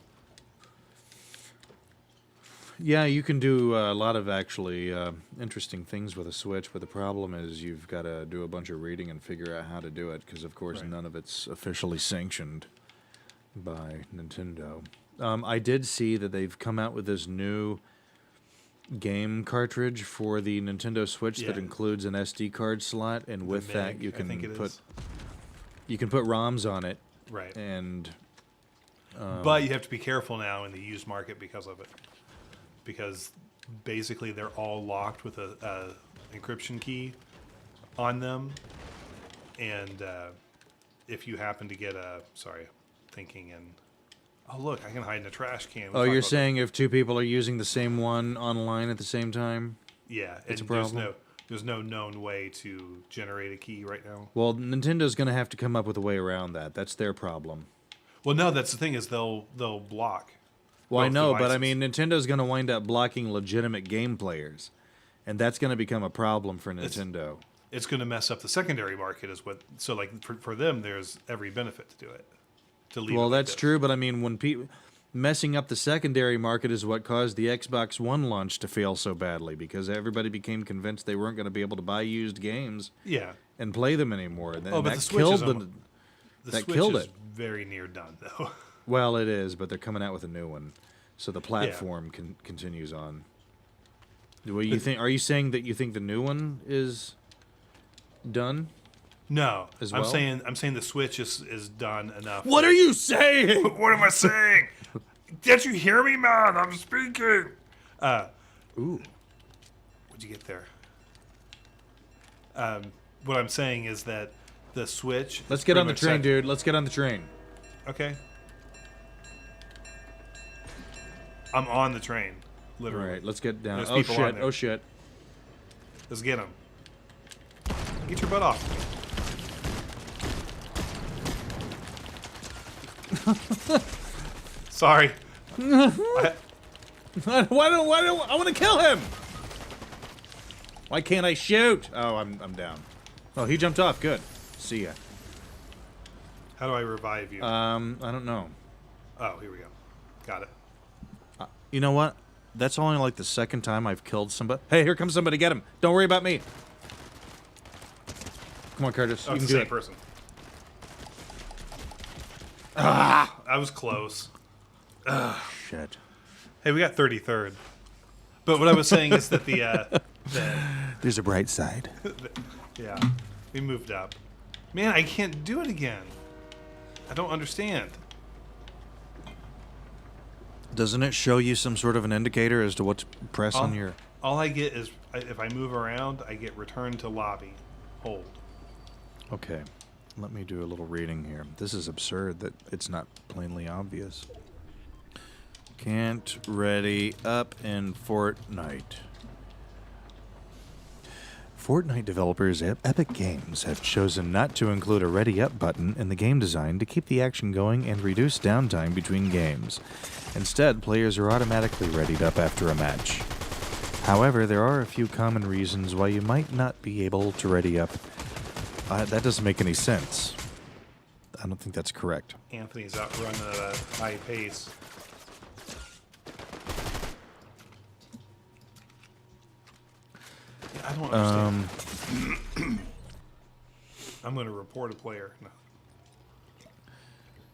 Yeah, you can do a lot of actually interesting things with a Switch, but the problem is you've got to do a bunch of reading and figure out how to do it because, of course, Right. none of it's officially sanctioned by Nintendo. I did see that they've come out with this new game cartridge for the Nintendo Switch that Yeah. includes an SD card slot, and with that MIG, you I think can it put is. you can put ROMs on it, Right. and But you have to be careful now in the used market because of it. Because basically they're all locked with a encryption key on them. And if you happen to get thinking in, oh, look, I can hide in a trash can. We'll oh, talk you're about saying if two people are using the same one online at the same time? that. Yeah, it's and a problem? there's no known way to generate a key right now. Well, Nintendo's going to have to come up with a way around that. That's their problem. Well, no, that's the thing is they'll block. Well, I both know, but I devices. mean, Nintendo's going to wind up blocking legitimate game players, and that's going to become a problem for Nintendo. It's going to mess up the secondary market, is what. So, like for them, there's every benefit to do it. To leave. Well, it like that's this. true, but I mean, when people messing up the secondary market is what caused the Xbox One launch to fail so badly because everybody became convinced they weren't going to be able to buy used games Yeah. and play them anymore. And Oh, but that the Switch killed is the that Switch killed is it. very near done, though. Well, it is, but they're coming out with a new one, so the platform continues on. What you think? Are you saying that you think the new one is done? No, As I'm well? saying the Switch is done enough. What are you saying? What am I saying? Did you hear me, man? I'm speaking. Ooh. What'd you get there? What I'm saying is that the Switch. Let's get on the pretty train, much dude. Let's get on the train. Okay. I'm on the train, All literally. right, let's get down. There's Oh people on shit! there. Oh shit! Let's get him. Get your butt off. Sorry. Why don't I want to kill him? Why can't I shoot? Oh, I'm down. Oh, he jumped off. Good. See ya. How do I revive you? I don't know. Oh, here we go. Got it. You know what? That's only like the second time I've killed somebody. Hey, here comes somebody. Get him. Don't worry about me. Come on, Curtis. Oh, You it's can the do same it. person. Ah, I was close. Shit. Hey, we got 33rd. But what I was saying is that the There's a bright side. yeah, we moved up. Man, I can't do it again. I don't understand. Doesn't it show you some sort of an indicator as to what to press on your... All I get is if I move around, I get return to lobby. Hold. Okay. Let me do a little reading here. This is absurd that it's not plainly obvious. Can't ready up in Fortnite. Fortnite developers Epic Games have chosen not to include a ready up button in the game design to keep the action going and reduce downtime between games. Instead, players are automatically readied up after a match. However, there are a few common reasons why you might not be able to ready up. That doesn't make any sense. I don't think that's correct. Anthony's out running at a high pace. Yeah, I don't understand. I'm going to report a player. No.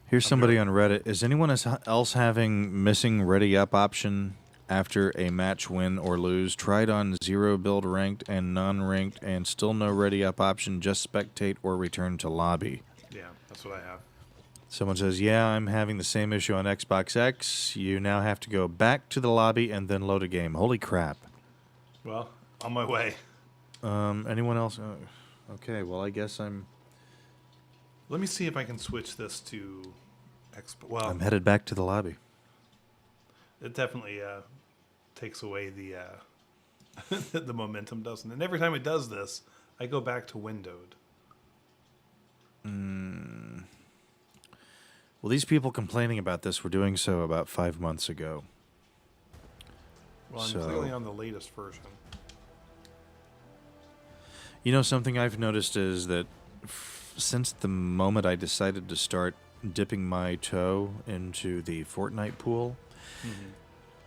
Here's somebody on Reddit. Is anyone else having missing ready up option after a match win or lose? Tried on 0 build ranked and non-ranked and still no ready up option, just spectate or return to lobby. Yeah, that's what I have. Someone says, yeah, I'm having the same issue on Xbox X. You now have to go back to the lobby and then load a game. Holy crap. Well, on my way. Anyone else? Okay, well, I guess I'm Let me see if I can switch this to Well, headed back to the lobby. it definitely takes away the the momentum, doesn't it? And every time it does this, I go back to windowed. Well, these people complaining about this were doing so about 5 months ago. Well, I'm So- clearly on the latest version. You know, something I've noticed is that since the moment I decided to start dipping my toe into the Fortnite pool,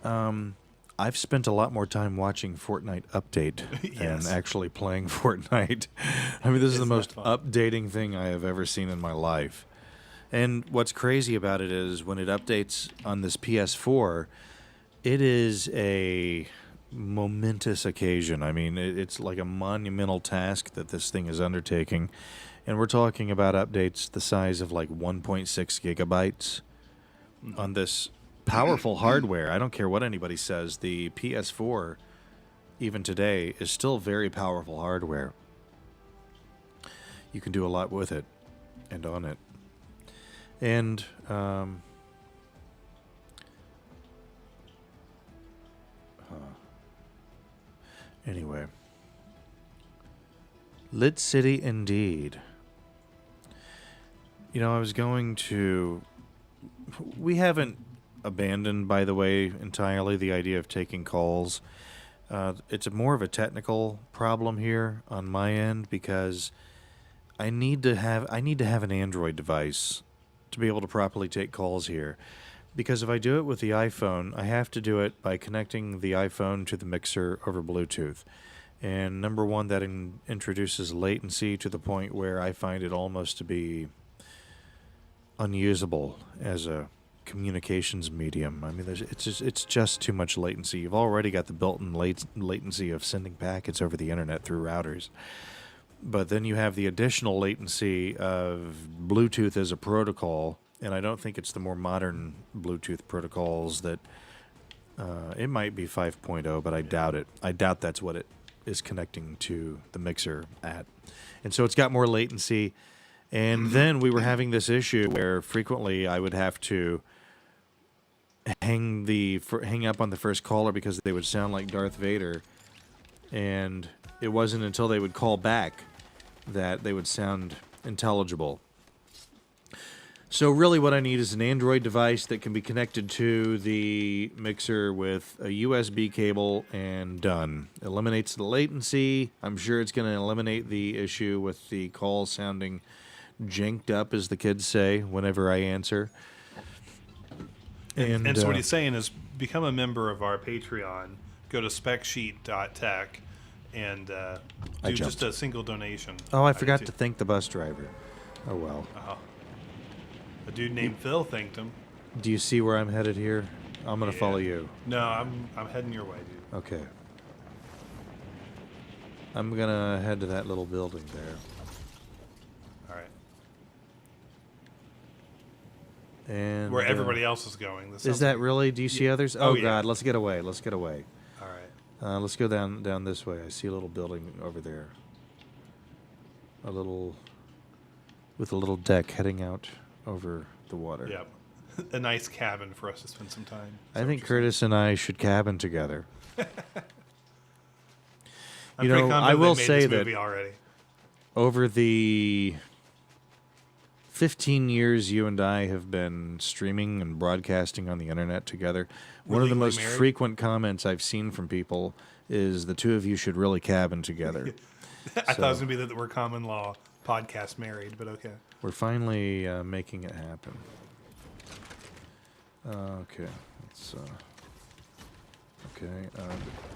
I've spent a lot more time watching Fortnite update Yes. than actually playing Fortnite. I mean, this is the Isn't most that fun? updating thing I have ever seen in my life. And what's crazy about it is when it updates on this PS4, it is a momentous occasion. I mean, it's like a monumental task that this thing is undertaking. And we're talking about updates the size of like 1.6 gigabytes on this powerful hardware. I don't care what anybody says. The PS4, even today, is still very powerful hardware. You can do a lot with it and on it. And anyway, Lit City indeed. You know, I was going to. We haven't abandoned, by the way, entirely the idea of taking calls. It's more of a technical problem here on my end because I need to have an Android device to be able to properly take calls here. Because if I do it with the iPhone, I have to do it by connecting the iPhone to the mixer over Bluetooth. And number one, that introduces latency to the point where I find it almost to be unusable as a communications medium. I mean, it's just too much latency. You've already got the built-in latency of sending packets over the internet through routers. But then you have the additional latency of Bluetooth as a protocol, and I don't think it's the more modern Bluetooth protocols that it might be 5.0, but I doubt it. I doubt that's what it is connecting to the mixer at. And so it's got more latency. And then we were having this issue where frequently I would have to hang up on the first caller because they would sound like Darth Vader. And it wasn't until they would call back that they would sound intelligible. So really what I need is an Android device that can be connected to the mixer with a USB cable and done. Eliminates the latency. I'm sure it's going to eliminate the issue with the call sounding janked up, as the kids say, whenever I answer. And so what he's saying is become a member of our Patreon. Go to specsheet.tech and do just a single donation. Oh, I forgot to thank the bus driver. Oh, well. A dude named Phil thanked him. Do you see where I'm headed here? I'm going to follow you. No, I'm heading your way, dude. Okay. I'm going to head to that little building there. All right. And where everybody else is going. Is that really? Do you see others? Oh, yeah. God, let's get away. Let's get away. All right. Let's go down this way. I see a little building over there. With a little deck heading out over the water. Yep. A nice cabin for us to spend some time. I think Curtis and I should cabin together. I'm pretty confident I will they made say this that movie already. Over the 15 years you and I have been streaming and broadcasting on the internet together, one of the most frequent comments I've seen from people is the two of you should really cabin together. I thought it was going to be that we're common law podcast married, but okay. We're finally making it happen. Okay.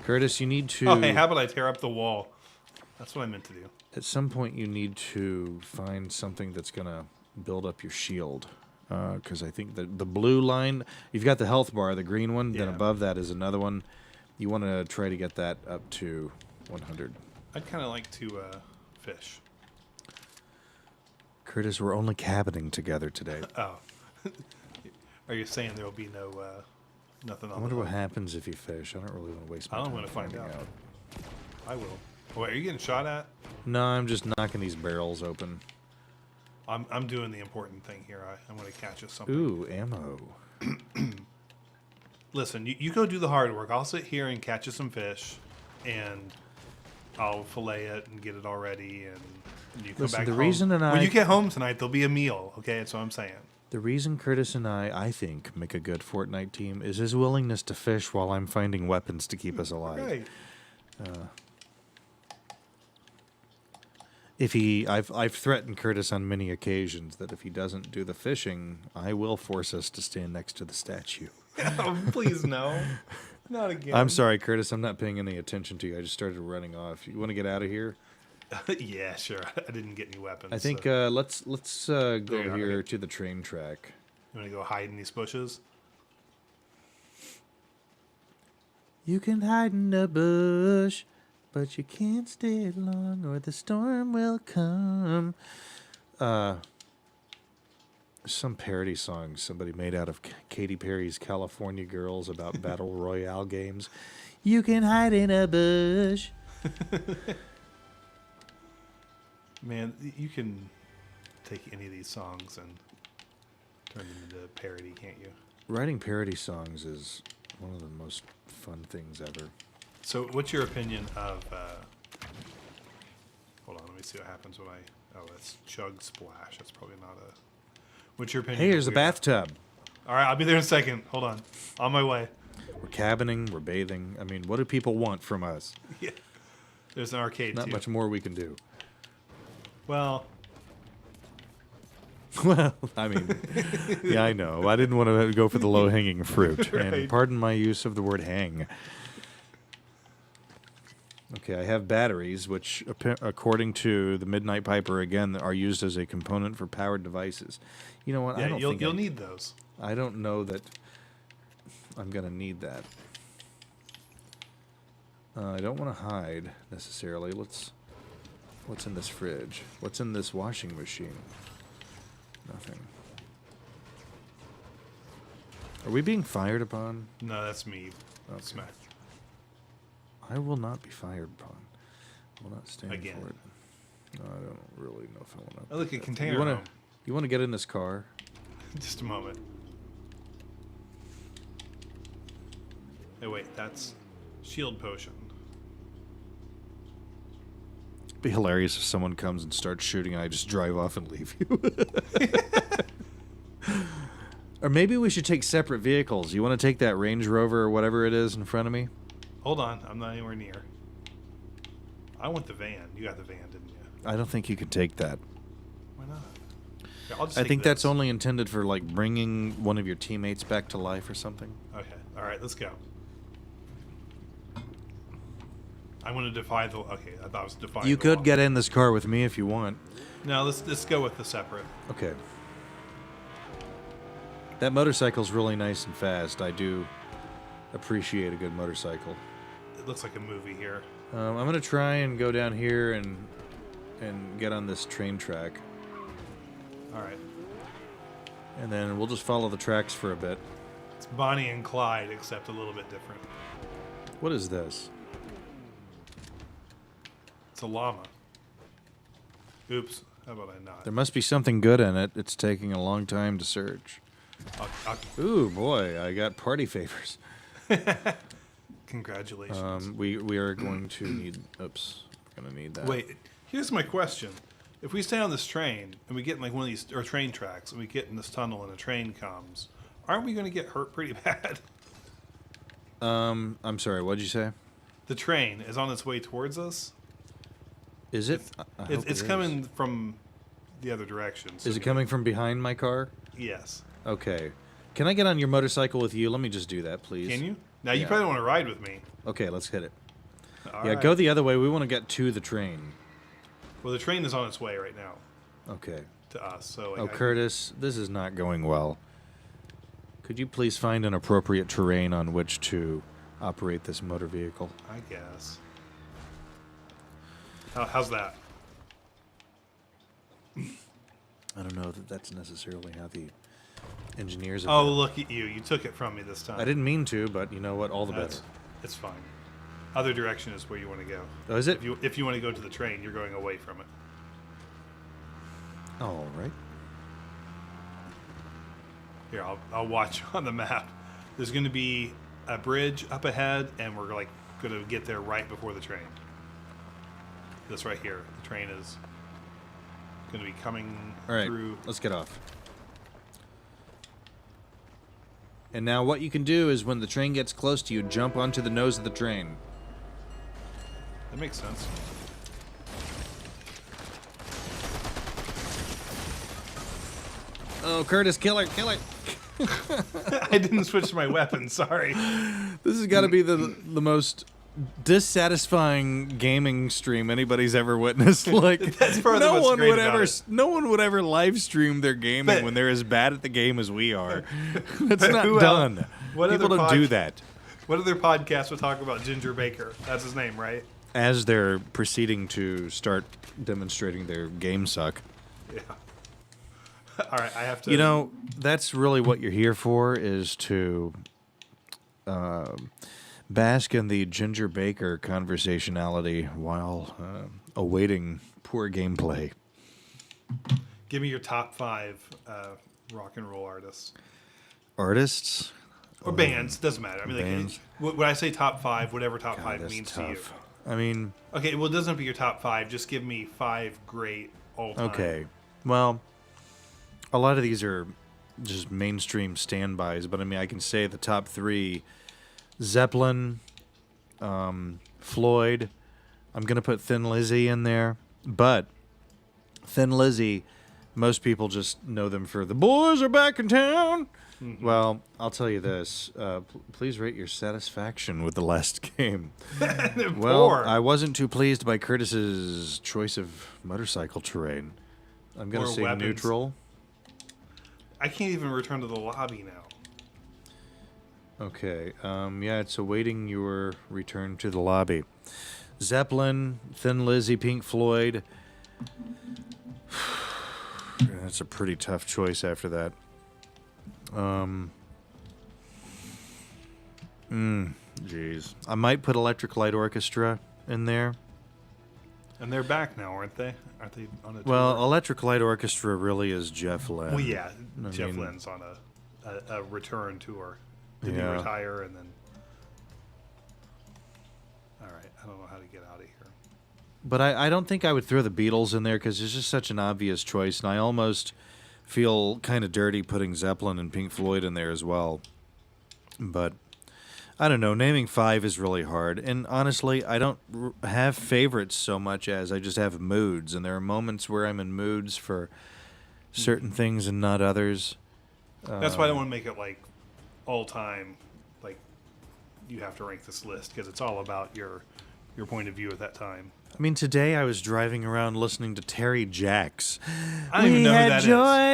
Curtis, you need to... Oh, hey, how about I tear up the wall? That's what I meant to do. At some point, you need to find something that's going to build up your shield. Because I think that the blue line... You've got the health bar, the green one. Yeah. Then above that is another one. You want to try to get that up to 100. I'd kind of like to fish. Curtis, we're only cabining together today. Oh. Are you saying there will be no nothing on I wonder what happens if you fish. I don't really want to waste my time. I'm going to find out. I will. Wait, are you getting shot at? No, I'm just knocking these barrels open. I'm doing the important thing here. I'm going to catch us something. Ooh, ammo. Listen, you go do the hard work. I'll sit here and catch you some fish, and I'll fillet it and get it all ready, and you come back home. When you get home tonight, there'll be a meal, okay? That's what I'm saying. The reason Curtis and I think, make a good Fortnite team is his willingness to fish while I'm finding weapons to keep us alive. Right. I've threatened Curtis on many occasions that if he doesn't do the fishing, I will force us to stand next to the statue. Oh, please no. Not again. I'm sorry, Curtis. I'm not paying any attention to you. I just started running off. You want to get out of here? Yeah, sure. I didn't get any weapons. I think let's go here to the train track. You want to go hide in these bushes? You can hide in the bush, but you can't stay long or the storm will come. Some parody song somebody made out of Katy Perry's California Girls about Battle Royale games. You can hide in a bush. Man, you can take any of these songs and turn them into parody, can't you? Writing parody songs is one of the most fun things ever. So what's your opinion of... hold on, let me see what happens when I... Oh, that's Chug Splash. That's probably not a... What's your opinion? Hey, here's the bathtub. All right, I'll be there in a second. Hold on. On my way. We're cabining, we're bathing. I mean, what do people want from us? Yeah. There's an arcade, Not too. much more we can do. Well, Well, I mean, yeah, I know. I didn't want to go for the low-hanging fruit. Right. And pardon my use of the word hang. Okay, I have batteries, which, according to the Midnight Piper, again, are used as a component for powered devices. You know what? I yeah, don't you'll think you'll need those. I don't know that I'm going to need that. I don't want to hide, necessarily. What's in this fridge? What's in this washing machine? Nothing. Are we being fired upon? No, that's me. Okay. Smack. I will not be fired upon. I will not stand Again. for it. No, I don't really know if I want to. Oh, look, a container You home. want to get in this car? Just a moment. Hey, wait, that's shield potion. It'd be hilarious if someone comes and starts shooting and I just drive off and leave you. Or maybe we should take separate vehicles. You want to take that Range Rover or whatever it is in front of me? Hold on, I'm not anywhere near. I want the van. You got the van, didn't you? I don't think you can take that. Why not? Here, I'll just I take think this. that's only intended for like bringing one of your teammates back to life or something. Okay. All right, let's go. I want to defy the. Okay, I thought I was defying. You the could law. get in this car with me if you want. No, let's go with the separate. Okay. That motorcycle's really nice and fast. I do appreciate a good motorcycle. It looks like a movie here. I'm gonna try and go down here and get on this train track, All right. and then we'll just follow the tracks for a bit. It's Bonnie and Clyde, except a little bit different. What is this? It's a llama. Oops. How about I not? There must be something good in it. It's taking a long time to search. Ooh, boy, I got party favors. Congratulations. We are going to need. Oops, gonna need that. Wait, here's my question. If we stay on this train and we get in like one of these or train tracks and we get in this tunnel and a train comes, aren't we going to get hurt pretty bad? I'm sorry. What'd you say? The train is on its way towards us. Is it? I hope It's it coming from the other direction. So Is it coming from behind my car? Yes. Okay. Can I get on your motorcycle with you? Let me just do that, please. Can you? Now you Yeah. probably want to ride with me. Okay, let's hit it. All Yeah, right. go the other way. We want to get to the train. Well, the train is on its way right now Okay. to us. So Oh, like, Curtis, this is not going well. Could you please find an appropriate terrain on which to operate this motor vehicle? I guess. How's that? I don't know that that's necessarily how the engineers. Oh, look at you! You took it from me this time. I didn't mean to, but you know what? All the That's, better. it's fine. Other direction is where you want to go. Oh, is it? If you want to go to the train, you're going away from it. All right. Here, I'll watch on the map. There's going to be a bridge up ahead, and we're like going to get there right before the train. This right here. The train is going to be coming All right. through. Let's get off. And now what you can do is when the train gets close to you, jump onto the nose of the train. That makes sense. Oh, Curtis, kill her, kill her. I didn't switch my weapon. Sorry. This has got to be the most dissatisfying gaming stream anybody's ever witnessed. Like That's part of what's great about it. no one would ever live stream their gaming But- when they're as bad at the game as we are. That's But not who else- done. what People other don't do podca- that. What other podcast would talk about Ginger Baker? That's his name, right? As they're proceeding to start demonstrating their game suck. Yeah. All right, I have to. You know, that's really what you're here for, is to bask in the Ginger Baker conversationality while awaiting poor gameplay. give me your top 5 rock and roll artists Artists? or bands. Doesn't matter. I mean, Bands. like when I say top 5, whatever top God, 5 that's means tough. to I mean, you. Okay, well, it doesn't have to be your top 5. Just give me 5 great all time. okay. Well, a lot of these are just mainstream standbys, but I mean, I can say the top three: Zeppelin, Floyd. I'm gonna put Thin Lizzy in there, but Thin Lizzy, most people just know them for "The Boys Are Back in Town." Mm-hmm. Well, I'll tell you this. Please rate your satisfaction with the last game. Well, Poor. I wasn't too pleased by Curtis's choice of motorcycle terrain. I'm going to Or say weapons. neutral. I can't even return to the lobby now. Okay. Yeah, it's awaiting your return to the lobby. Zeppelin, Thin Lizzy, Pink Floyd. That's a pretty tough choice after that. Jeez. I might put Electric Light Orchestra in there. And they're back now, aren't they? Aren't they on a tour? Well, Electric Light Orchestra really is Jeff Lynne. Well, yeah. I Jeff mean- Lynne's on a return tour. Did he Yeah. retire and then... All right. I don't know how to get out of here. But I don't think I would throw the Beatles in there because it's just such an obvious choice, and I almost feel kind of dirty putting Zeppelin and Pink Floyd in there as well. But I don't know. Naming five is really hard, and honestly, I don't have favorites so much as I just have moods, and there are moments where I'm in moods for certain things and not others. That's why I don't want to make it like all time. Like you have to rank this list because it's all about your point of view at that time. I mean, today I was driving around listening to Terry Jacks. I don't even know who that We is. had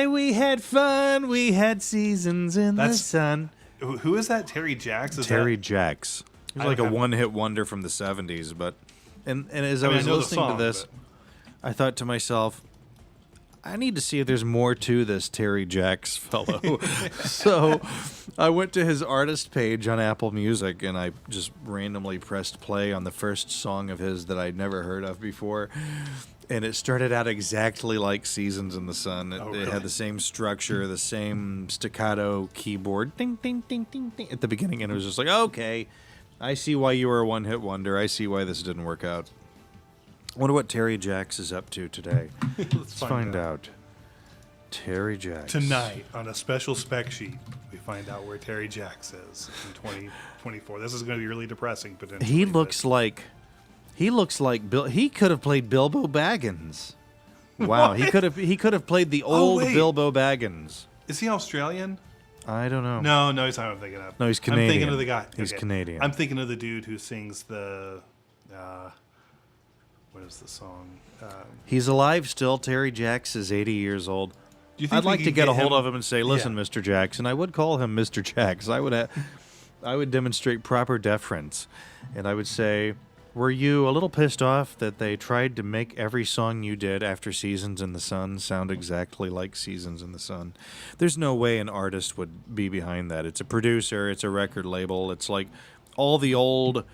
joy, we had fun, we had seasons in the That's- sun. Who is that? Terry Jacks? Is Terry that, Jacks. He was I like a have- one-hit wonder from the 70s, but and as I I mean, was I know the listening song, to this, I thought to myself, I need to see if there's more to this Terry Jacks fellow. So I went to his artist page on Apple Music, and I just randomly pressed play on the first song of his that I'd never heard of before. And it started out exactly like Seasons in the Sun. It, Oh, it really? had the same structure, the same staccato keyboard, ding, ding, ding, ding, ding, at the beginning. And it was just like, okay, I see why you were a one-hit wonder. I see why this didn't work out. I wonder what Terry Jacks is up to today. Let's Find out. Terry Jacks. Tonight, on a special spec sheet, we find out where Terry Jacks is in 2024. This is going to be really depressing, potentially. He but- looks like Bill. He could have played Bilbo Baggins. Wow, he could have played the old wait. Bilbo Baggins. Is he Australian? I don't know. No, he's not. I'm thinking of. No, he's I'm thinking Canadian. of the guy. He's Canadian. I'm thinking of the dude who sings the. What is the song? He's alive still. Terry Jacks is 80 years old. Do you think I'd we like could to get a hold him- of him and say, "Listen, Yeah. Mr. Jackson," I would call him Mr. Jacks. I would demonstrate proper deference, and I would say, "Were you a little pissed off that they tried to make every song you did after Seasons in the Sun sound exactly like Seasons in the Sun?" There's no way an artist would be behind that. It's a producer. It's a record label. It's like all the old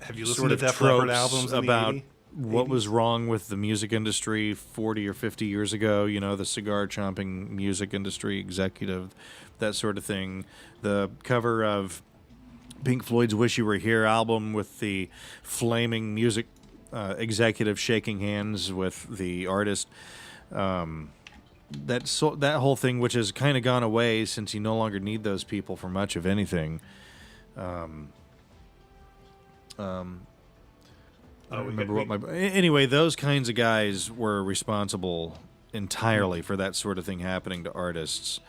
Have you listened sort to of Def Leppard tropes albums in about the 80s? what was wrong with the music industry 40 or 50 years ago, you know, the cigar chomping music industry executive, that sort of thing. The cover of Pink Floyd's Wish You Were Here album with the flaming music executive shaking hands with the artist. That whole thing, which has kind of gone away since you no longer need those people for much of anything. I don't remember what my... Anyway, those kinds of guys were responsible entirely for that sort of thing happening to artists.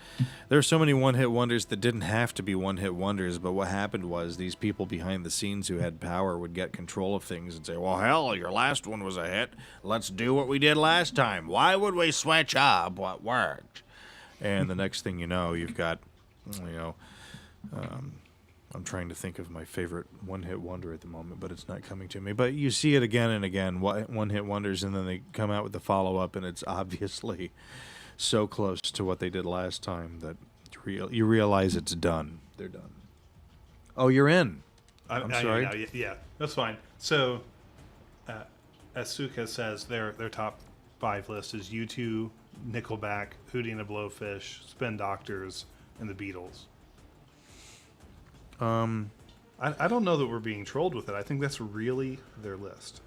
There are so many one-hit wonders that didn't have to be one-hit wonders, but what happened was these people behind the scenes who had power would get control of things and say, well, hell, your last one was a hit. Let's do what we did last time. Why would we switch up what worked? And the next thing you know, you've got, I'm trying to think of my favorite one-hit wonder at the moment, but it's not coming to me. But you see it again and again, one-hit wonders, and then they come out with the follow-up, and it's obviously so close to what they did last time that you realize it's done. They're done. Oh, you're in. I'm sorry. Yeah, that's fine. So, Asuka says their top 5 list is U2, Nickelback, Hootie and the Blowfish, Spin Doctors, and the Beatles. I don't know that we're being trolled with it. I think that's really their list.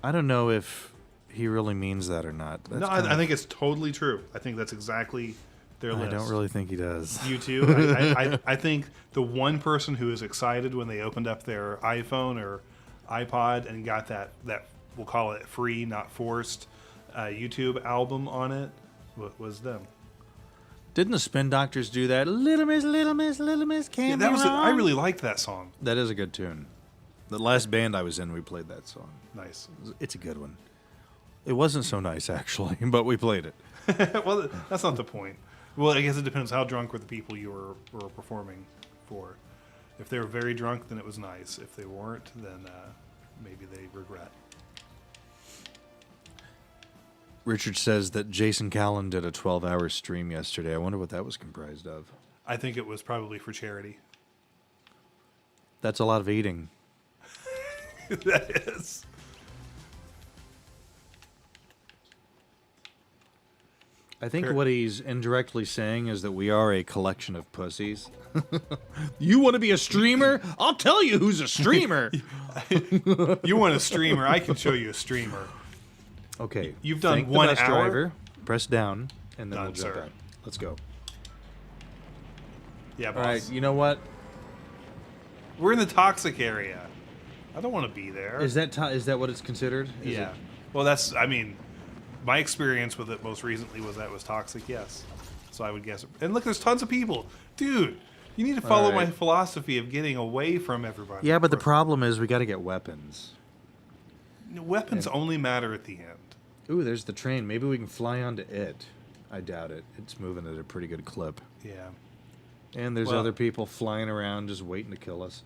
I don't know if he really means that or not. That's No, kind I of- think it's totally true. I think that's exactly their I list. don't really think he does. You too? I think the one person who was excited when they opened up their iPhone or iPod and got that we'll call it free, not forced, YouTube album on it was them. Didn't the Spin Doctors do that? Little Miss, Little Miss, Little Miss, can't Yeah, be wrong. I really liked that song. That is a good tune. The last band I was in, we played that song. Nice. It's a good one. It wasn't so nice, actually, but we played it. Well, that's not the point. Well, I guess it depends how drunk were the people you were performing for. If they were very drunk, then it was nice. If they weren't, then maybe they regret. Richard says that Jason Callan did a 12-hour stream yesterday. I wonder what that was comprised of. I think it was probably for charity. That's a lot of eating. That is. I think what he's indirectly saying is that we are a collection of pussies. You want to be a streamer? I'll tell you who's a streamer. You want a streamer? I can show you a streamer. Okay. You've done thank 1 the bus hour? driver. Press down, and then Done, we'll jump sir. out. Let's go. Yeah, All boss. right. You know what? We're in the toxic area. I don't want to be there. Is that what it's considered? Is yeah. it- Well, that's. I mean, my experience with it most recently was that it was toxic. Yes. So I would guess. And look, there's tons of people, dude. You need to follow my right. philosophy of getting away from everybody. Yeah, but the problem is we got to get weapons. Weapons only matter at the end. Ooh, there's the train. Maybe we can fly onto it. I doubt it. It's moving at a pretty good clip. Yeah. And there's Well- other people flying around just waiting to kill us.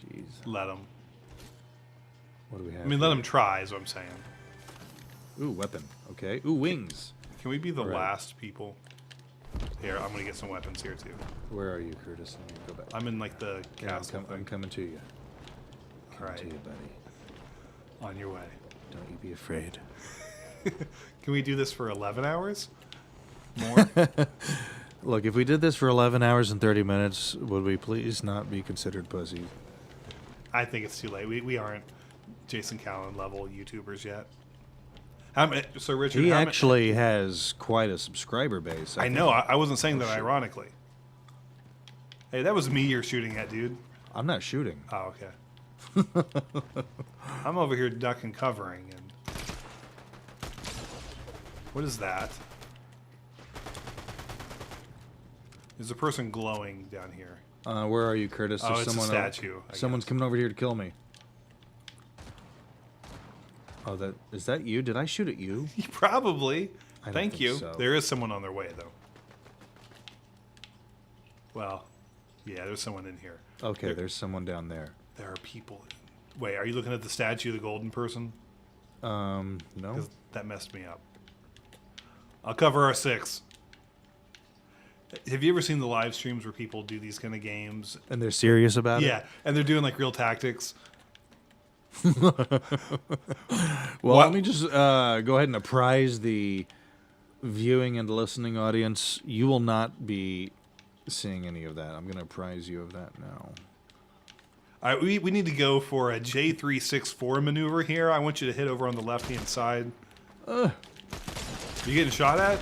Jeez. Let them. What do we have? I mean, let here? them try. Is what I'm saying. Ooh, weapon. Okay. Ooh, wings. Can we be the Right. last people? Here, I'm gonna get some weapons here too. Where are you, Curtis? Let me go back. I'm in like the Yeah, castle. I'm coming to you. All Coming to right, you, buddy. on your way. Don't you be afraid. Can we do this for 11 hours? More? Look, if we did this for 11 hours and 30 minutes, would we please not be considered pussies? I think it's too late. We aren't Jason Callan level YouTubers yet. So Richard, He how actually has quite a subscriber base. I think. know. I wasn't saying that shit. ironically. Hey, that was me you're shooting at, dude. I'm not shooting. Oh, okay. I'm over here duck and covering. And what is that? There's a person glowing down here. Where are you, Curtis? Oh, There's it's a someone statue, I Someone's guess. coming over here to kill me. Oh, is that you? Did I shoot at you? Probably. I don't Thank think you. so. There is someone on their way, though. Well, yeah, there's someone in here. Okay, there's someone down there. There are people. Wait, are you looking at the statue of the golden person? No. 'Cause that messed me up. I'll cover our 6. Have you ever seen the live streams where people do these kind of games? And they're serious about it? Yeah, and they're doing like real tactics. Well, What? let me just go ahead and apprise the viewing and listening audience. You will not be seeing any of that. I'm going to apprise you of that now. All right, we need to go for a J364 maneuver here. I want you to hit over on the left-hand side. You getting shot at?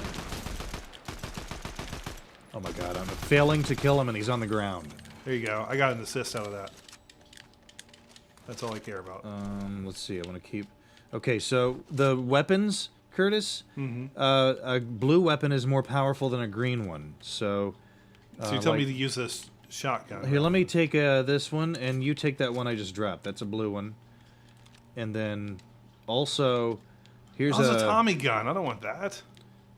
Oh my god, I'm failing to kill him and he's on the ground. There you go. I got an assist out of that. That's all I care about. Let's see, I want to keep... Okay, so the weapons, Curtis, a blue weapon is more powerful than a green one. So So you tell me to use this shotgun. here, let me take this one, and you take that one I just dropped. That's a blue one. And then also, here's Oh, it's a Tommy gun. I don't want that.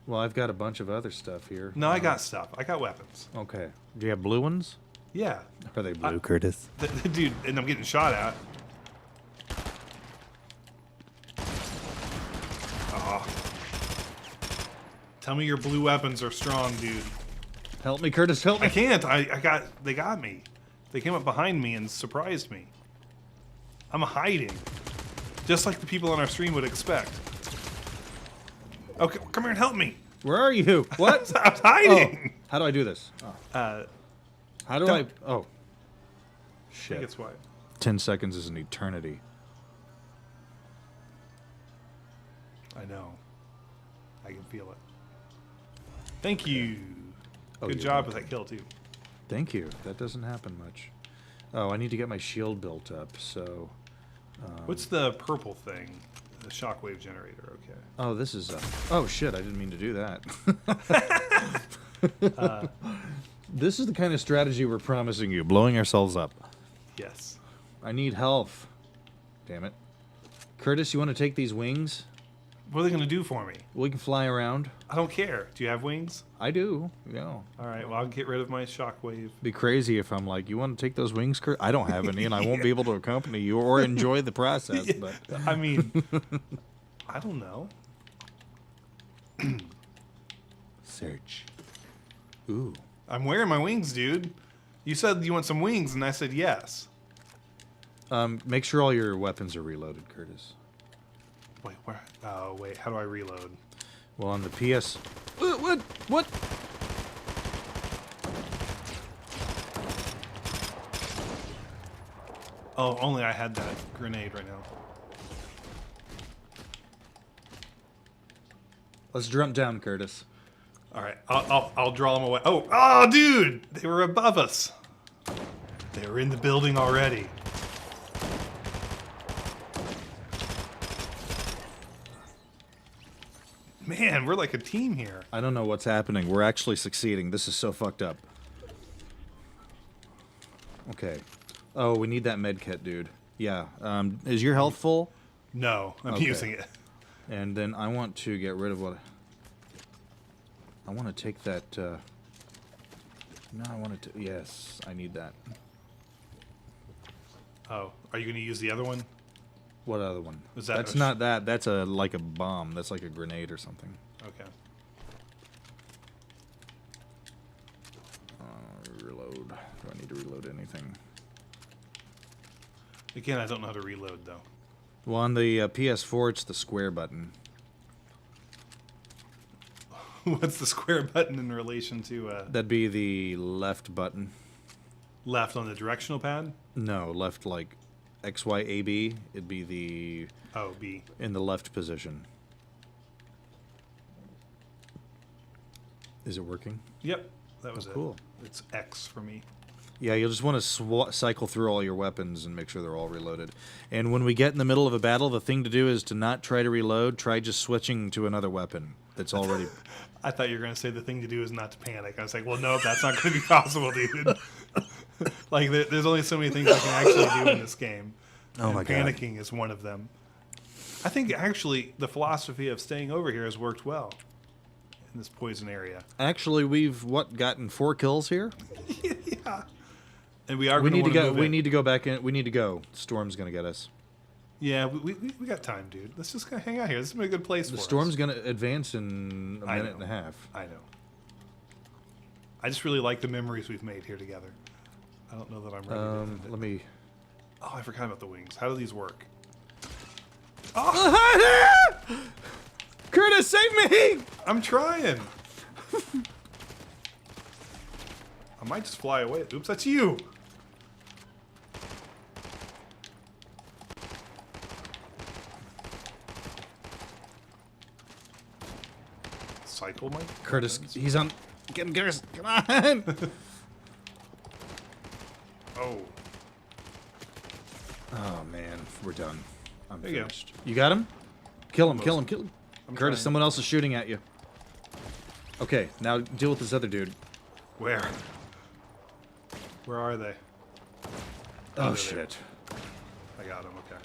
Well, I've got a bunch of other stuff here. No, I got stuff. I got weapons. Okay. Do you have blue ones? Yeah. Are they blue, Curtis? Dude, and I'm getting shot at. Oh. Tell me your blue weapons are strong, dude. Help me, Curtis, help I me. can't. They got me. They came up behind me and surprised me. I'm hiding. Just like the people on our stream would expect. Okay, come here and help me. Where are you? What? I was hiding. How do I do this? I How do Don't- I... Oh. think Shit. it's white. 10 seconds is an eternity. I know. I can feel it. Thank you. Oh, Good you're job with welcome. that kill, too. Thank you. That doesn't happen much. Oh, I need to get my shield built up, so... What's the purple thing? The shockwave generator, okay. Oh, this is... oh, shit, I didn't mean to do that. This is the kind of strategy we're promising you, blowing ourselves up. Yes. I need health. Damn it. Curtis, you want to take these wings? What are they going to do for me? We can fly around. I don't care. Do you have wings? I do, yeah. All right, well, I'll get rid of my shockwave. Be crazy if I'm like, you want to take those wings, Kurt? I don't have any, and I won't be able to accompany you or enjoy the process. Yeah, But I mean, I don't know. search. Ooh. I'm wearing my wings, dude. You said you want some wings, and I said yes. Make sure all your weapons are reloaded, Curtis. Wait, where? Oh, wait. How do I reload? Well, on the PS... What? What? Oh, only I had that grenade right now. Let's jump down, Curtis. All right, I'll draw them away. Oh, dude, they were above us. They were in the building already. Man, we're like a team here. I don't know what's happening. We're actually succeeding. This is so fucked up. Okay. Oh, we need that med kit, dude. Yeah. Is your health full? No, I'm Okay. using it. And then I want to get rid of what... I want to take that... No, I want to... Yes, I need that. Oh, are you going to use the other one? What other one? Is that That's a not that. That's like a bomb. That's like a grenade or something. Okay. Reload. Do I need to reload anything? Again, I don't know how to reload, though. Well, on the PS4, it's the square button. What's the square button in relation to That'd be the left button. left on the directional pad? No, left like X, Y, A, B. It'd be the... Oh, B. in the left position. Is it working? Yep, that was Oh, cool. It's X for me. Yeah, you'll just want to cycle through all your weapons and make sure they're all reloaded. And when we get in the middle of a battle, the thing to do is to not try to reload. Try just switching to another weapon that's already... I thought you were going to say the thing to do is not to panic. I was like, well, no, that's not going to be possible, dude. Like, there's only so many things I can actually do in this game. Oh and my God. panicking is one of them. I think, actually, the philosophy of staying over here has worked well in this poison area. Actually, we've, gotten 4 kills here? Yeah. And we are We going need to go. move We in. need to go back in. We need to go. Storm's gonna get us. Yeah, we got time, dude. Let's just hang out here. This is a good place The for storm's us. gonna advance in a I minute know. and a half. I know. I just really like the memories we've made here together. I don't know that I'm ready to end it. Let me. Oh, I forgot about the wings. How do these work? Curtis, save me! I'm trying. I might just fly away. Oops, that's you. Cycle my Curtis, weapons. he's on. Get him, Curtis! Come on! Oh, Oh man, we're done. I'm There you go. finished. You got him? Kill him! Kill him! Kill him! I'm Curtis, trying. someone else is shooting at you. Okay, now deal with this other dude. Where? Where are they? Oh, there. shit! I got him. Okay.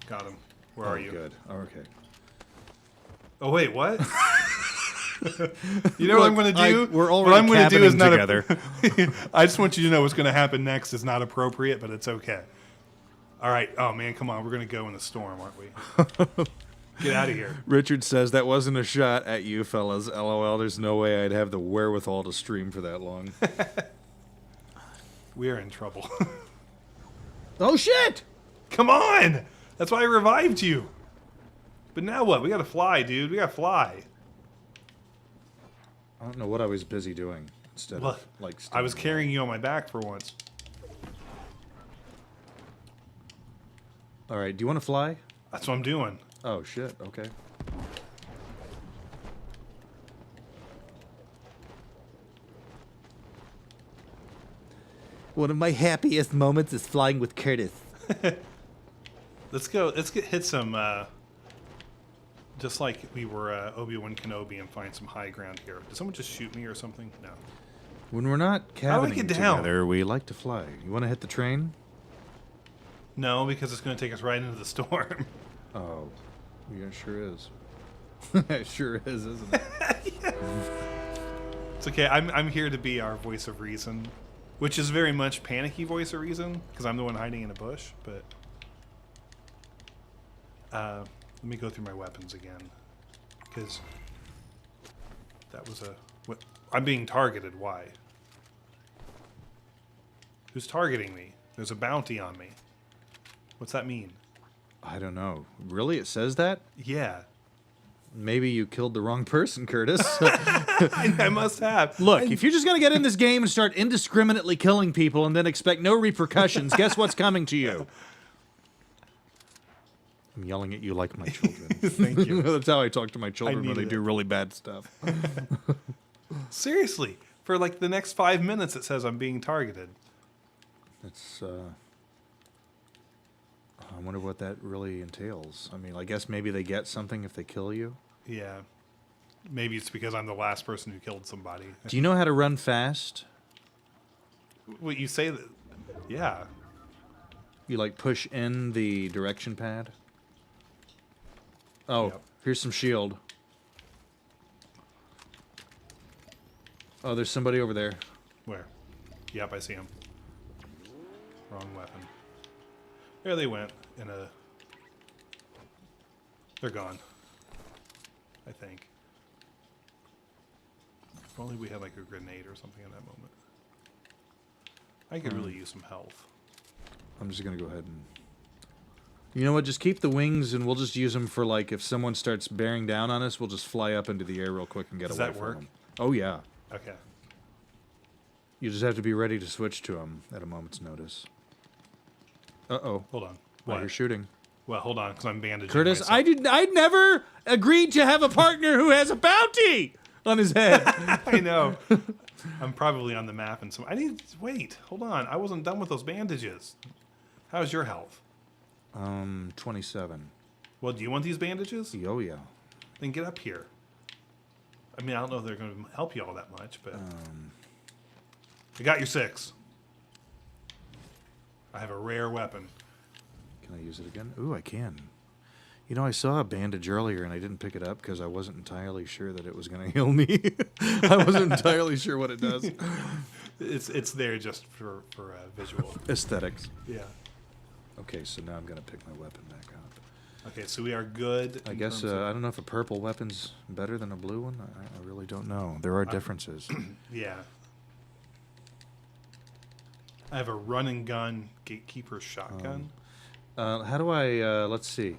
Got him. Where Oh, are you? Good. Oh, okay. Oh wait, what? You know what I'm going to do? we're what already I'm gonna do is cabining not together. I just want you to know what's going to happen next is not appropriate, but it's okay. All right. Oh man, come on. We're going to go in the storm, aren't we? Get out of here. Richard says that wasn't a shot at you, fellas. LOL. There's no way I'd have the wherewithal to stream for that long. We are in trouble. Oh shit! Come on. That's why I revived you. But now what? We got to fly, dude. We got to fly. I don't know what I was busy doing instead What? of like. I was standing carrying you on my back for once. there. All right. Do you want to fly? That's what I'm doing. Oh shit. Okay. One of my happiest moments is flying with Curtis. Let's go. Let's hit some. Just like we were Obi-Wan Kenobi, and find some high ground here. Did someone just shoot me or something? No. When we're not How do I cabining get down? together, we like to fly. You want to hit the train? No, because it's going to take us right into the storm. Oh, yeah, it sure is. It sure is, isn't it? It's okay. I'm here to be our voice of reason, which is very much panicky voice of reason because I'm the one hiding in a bush. But let me go through my weapons again because that was a. What, I'm being targeted. Why? Who's targeting me? There's a bounty on me. What's that mean? I don't know. Really? It says that? Yeah. Maybe you killed the wrong person, Curtis. I must have. Look, if you're just going to get in this game and start indiscriminately killing people and then expect no repercussions, guess what's coming to you? I'm yelling at you like my children. Thank you. That's how I talk to my children when they needed do it. really bad stuff. Seriously, for like the next 5 minutes, it says I'm being targeted. It's, I wonder what that really entails. I mean, I guess maybe they get something if they kill you. Yeah. Maybe it's because I'm the last person who killed somebody. Do you know how to run fast? What you say that? Yeah. You like push in the direction pad? Oh, Yep. here's some shield. Oh, there's somebody over there. Where? Yep, I see him. Wrong weapon. There they went in a. They're gone. I think. If only we had like a grenade or something in that moment. I could really use some health. I'm just gonna go ahead and. You know what? Just keep the wings, and we'll just use them for like if someone starts bearing down on us, we'll just fly up into the air real quick and get Does away that from work? them. Oh yeah. Okay. You just have to be ready to switch to them at a moment's notice. Uh-oh. Hold on. Why What? you're shooting. Well, hold on, because I'm bandaging Curtis, myself. I never agreed to have a partner who has a bounty on his head. I know. I'm probably on the map and some. I need. Wait. Hold on. I wasn't done with those bandages. How's your health? 27. Well, do you want these bandages? Oh yeah. Then get up here. I mean, I don't know if they're going to help you all that much, but I got your 6. I have a rare weapon. Can I use it again? Ooh, I can. You know, I saw a bandage earlier and I didn't pick it up because I wasn't entirely sure that it was going to heal me. I wasn't entirely sure what it does. It's there just for visual. Aesthetics. Yeah. Okay, so now I'm going to pick my weapon back up. Okay, so we are good. I in guess terms of- I don't know if a purple weapon's better than a blue one. I really don't know. There are differences. Yeah. I have a run and gun gatekeeper shotgun. How do I, let's see.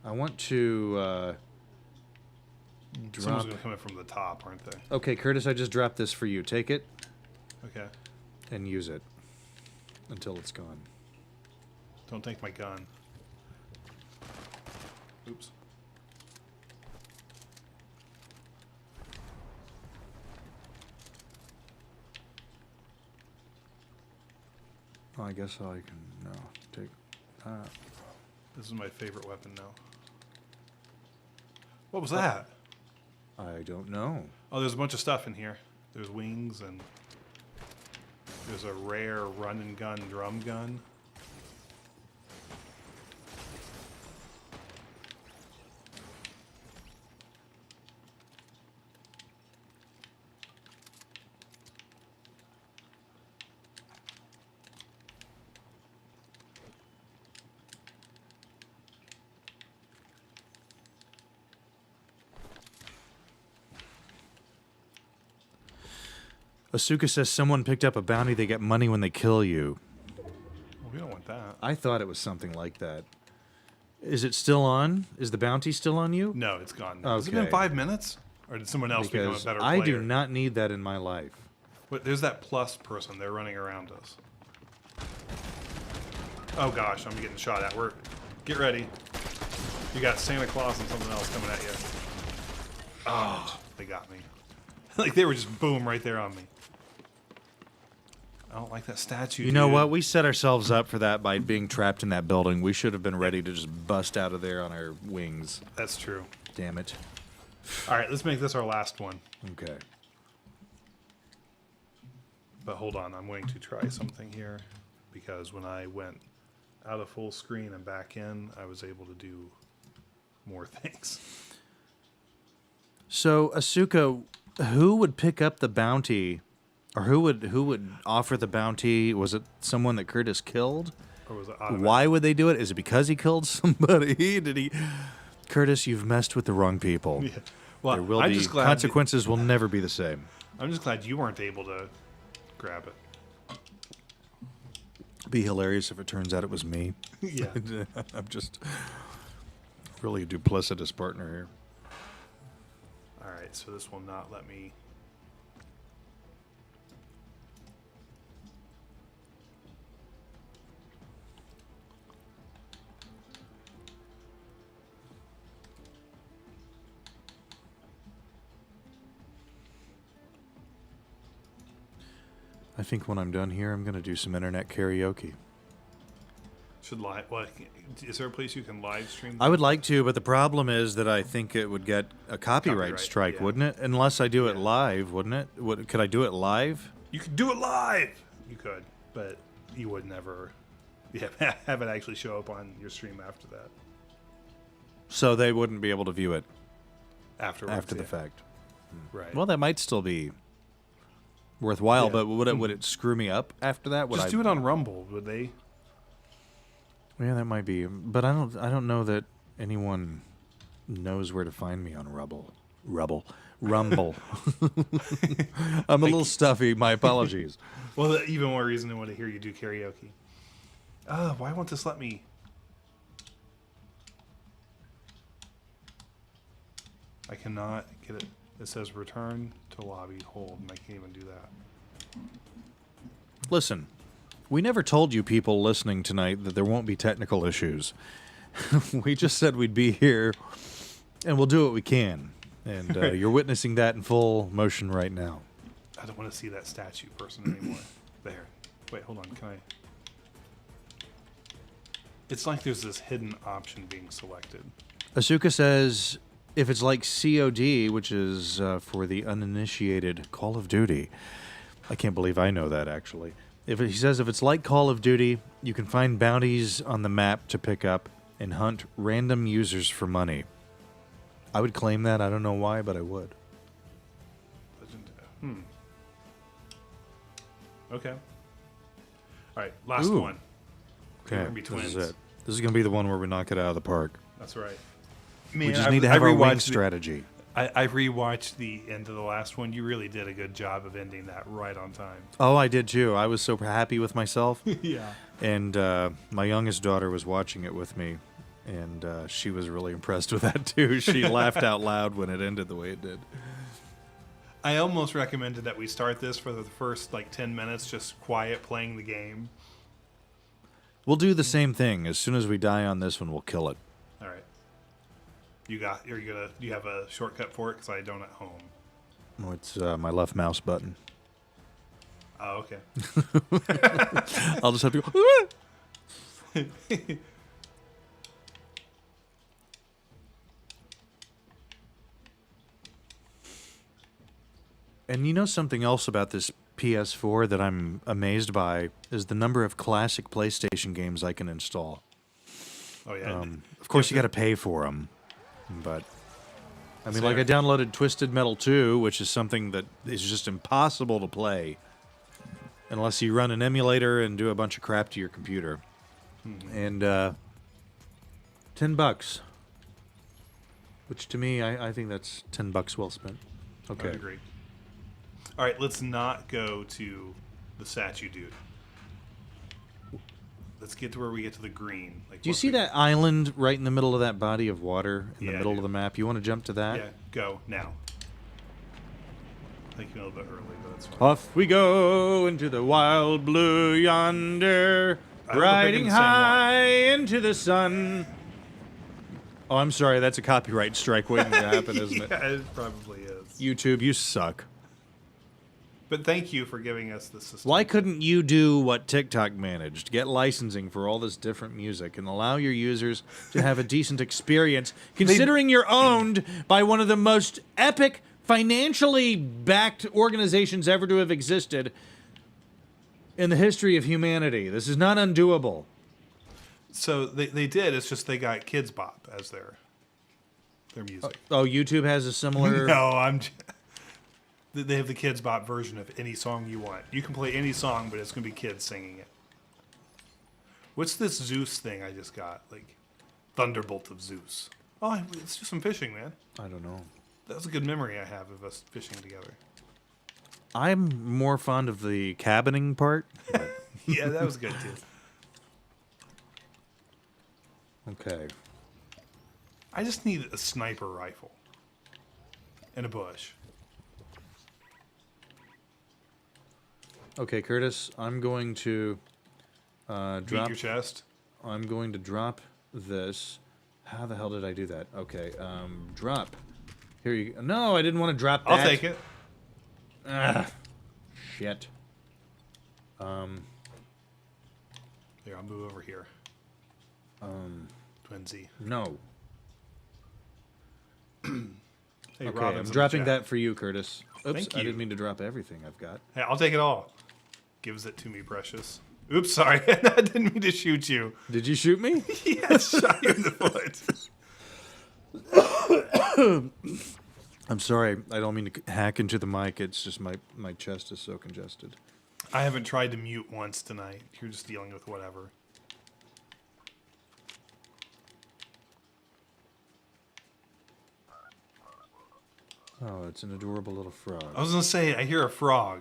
I want to Someone's drop. going to come in from the top, aren't they? Okay, Curtis, I just dropped this for you. Take it Okay. and use it until it's gone. Don't take my gun. Oops. Oh, I guess I can take that. This is my favorite weapon now. What was that? I don't know. Oh, there's a bunch of stuff in here. There's wings and there's a rare run and gun drum gun. Asuka says someone picked up a bounty. They get money when they kill you. Well, we don't want that. I thought it was something like that. Is it still on? Is the bounty still on you? No, it's gone. Has it been Okay. 5 minutes? Or did someone else become a Because better I player? do not need that in my life. Wait, there's that plus person. They're running around us. Oh gosh, I'm getting shot at. Get ready. You got Santa Claus and something else coming at you. Oh, they got me. Like they were just boom right there on me. I don't like that statue. You know dude. what? We set ourselves up for that by being trapped in that building. We should have been ready to just bust out of there on our wings. That's true. Damn it. All right, let's make this our last one. Okay. But hold on, I'm going to try something here because when I went out of full screen and back in, I was able to do more things. So, Asuka, who would pick up the bounty, or who would offer the bounty? Was it someone that Curtis killed? Or was it automatic? Why would they do it? Is it because he killed somebody? Did he? Curtis, you've messed with the wrong people. Yeah. Well, There will I'm be just glad consequences. Will never be the same. I'm just glad you weren't able to grab it. It'd be hilarious if it turns out it was me. Yeah. I'm just really a duplicitous partner here. All right, so this will not let me. I think when I'm done here, I'm going to do some internet karaoke. Should live? What is there a place you can live stream? I would like to, but the problem is that I think it would get a copyright strike, yeah. wouldn't it? Unless I do it Yeah. live, wouldn't it? Could I do it live? You could do it live. You could, but you would never. Yeah, have it actually show up on your stream after that. So they wouldn't be able to view it Afterwards, after the yeah. fact. Right. Well, that might still be worthwhile, Yeah. but would it screw me up after that? Would just I do it on Rumble, would they? Yeah, that might be, but I don't know that anyone knows where to find me on Rumble. Rumble. I'm a little stuffy. My apologies. Well, even more reason to want to hear you do karaoke. Why won't this let me? I cannot get it. It says return to lobby, hold, and I can't even do that. Listen, we never told you people listening tonight that there won't be technical issues. We just said we'd be here, and we'll do what we can. And you're witnessing that in full motion right now. I don't want to see that statue person anymore. There. Wait, hold on. Can I? It's like there's this hidden option being selected. Asuka says, if it's like COD, which is for the uninitiated Call of Duty, I can't believe I know that, actually. He says if it's like Call of Duty, you can find bounties on the map to pick up and hunt random users for money. I would claim that. I don't know why, but I would. Okay. All right, last Ooh. one. Okay, We're gonna be twins. this is it. This is going to be the one where we knock it out of the park. That's right. We just need to have our wing strategy. I rewatched the end of the last one. You really did a good job of ending that right on time. Oh, I did too. I was so happy with myself. Yeah. And my youngest daughter was watching it with me, and she was really impressed with that too. She laughed out loud when it ended the way it did. I almost recommended that we start this for the first 10 minutes, just quiet playing the game. We'll do the same thing. As soon as we die on this one, we'll kill it. All right. Do you have a shortcut for it? Because I don't at home. Oh, it's my left mouse button. Oh, okay. I'll just have to go. And you know something else about this PS4 that I'm amazed by is the number of classic PlayStation games I can install. Oh, yeah. Of course, you got to pay for them, but I mean, Fair. like I downloaded Twisted Metal 2, which is something that is just impossible to play unless you run an emulator and do a bunch of crap to your computer. And $10, which to me, I think that's $10 well spent. I Okay. would agree. All right, let's not go to the statue dude. Let's get to where we get to the green. Do you see that island right in the middle of that body of water in the Yeah, I middle do. of the map? You want to jump to that? Yeah, go now. I think you're a little bit early, but that's fine. Off we go into the wild blue yonder, I hope we're riding picking the same one. high into the sun. Oh, I'm sorry. That's a copyright strike waiting to happen, isn't it? Yeah, it probably is. YouTube, you suck. But thank you for giving us the system. Why couldn't you do what TikTok managed? Get licensing for all this different music and allow your users to have a decent experience, considering you're owned by one of the most epic, financially backed organizations ever to have existed in the history of humanity. This is not undoable. So they did. It's just they got Kids Bop as their music. Oh, YouTube has a similar... No, they have the Kids Bop version of any song you want. You can play any song, but it's going to be kids singing it. What's this Zeus thing I just got? Like, Thunderbolt of Zeus. Oh, let's do some fishing, man. I don't know. That was a good memory I have of us fishing together. I'm more fond of the cabining part. Yeah, that was good, too. Okay. I just need a sniper rifle. And a bush. Okay, Curtis, I'm going to Beat drop... your chest. I'm going to drop this. How the hell did I do that? Okay, drop. Here you go. No, I didn't want to drop that. I'll take it. Ah, shit. Here, I'll move over here. Twinsy. No. Hey, Okay, Robin's I'm in the dropping chat. that for you, Curtis. Oops, Thank I you. didn't mean to drop everything I've got. Hey, I'll take it all. Gives it to me, precious. Oops, sorry. I didn't mean to shoot you. Did you shoot me? Yes, shot you in the foot. I'm sorry. I don't mean to hack into the mic. It's just my chest is so congested. I haven't tried to mute once tonight. You're just dealing with whatever. Oh, it's an adorable little frog. I was going to say, I hear a frog.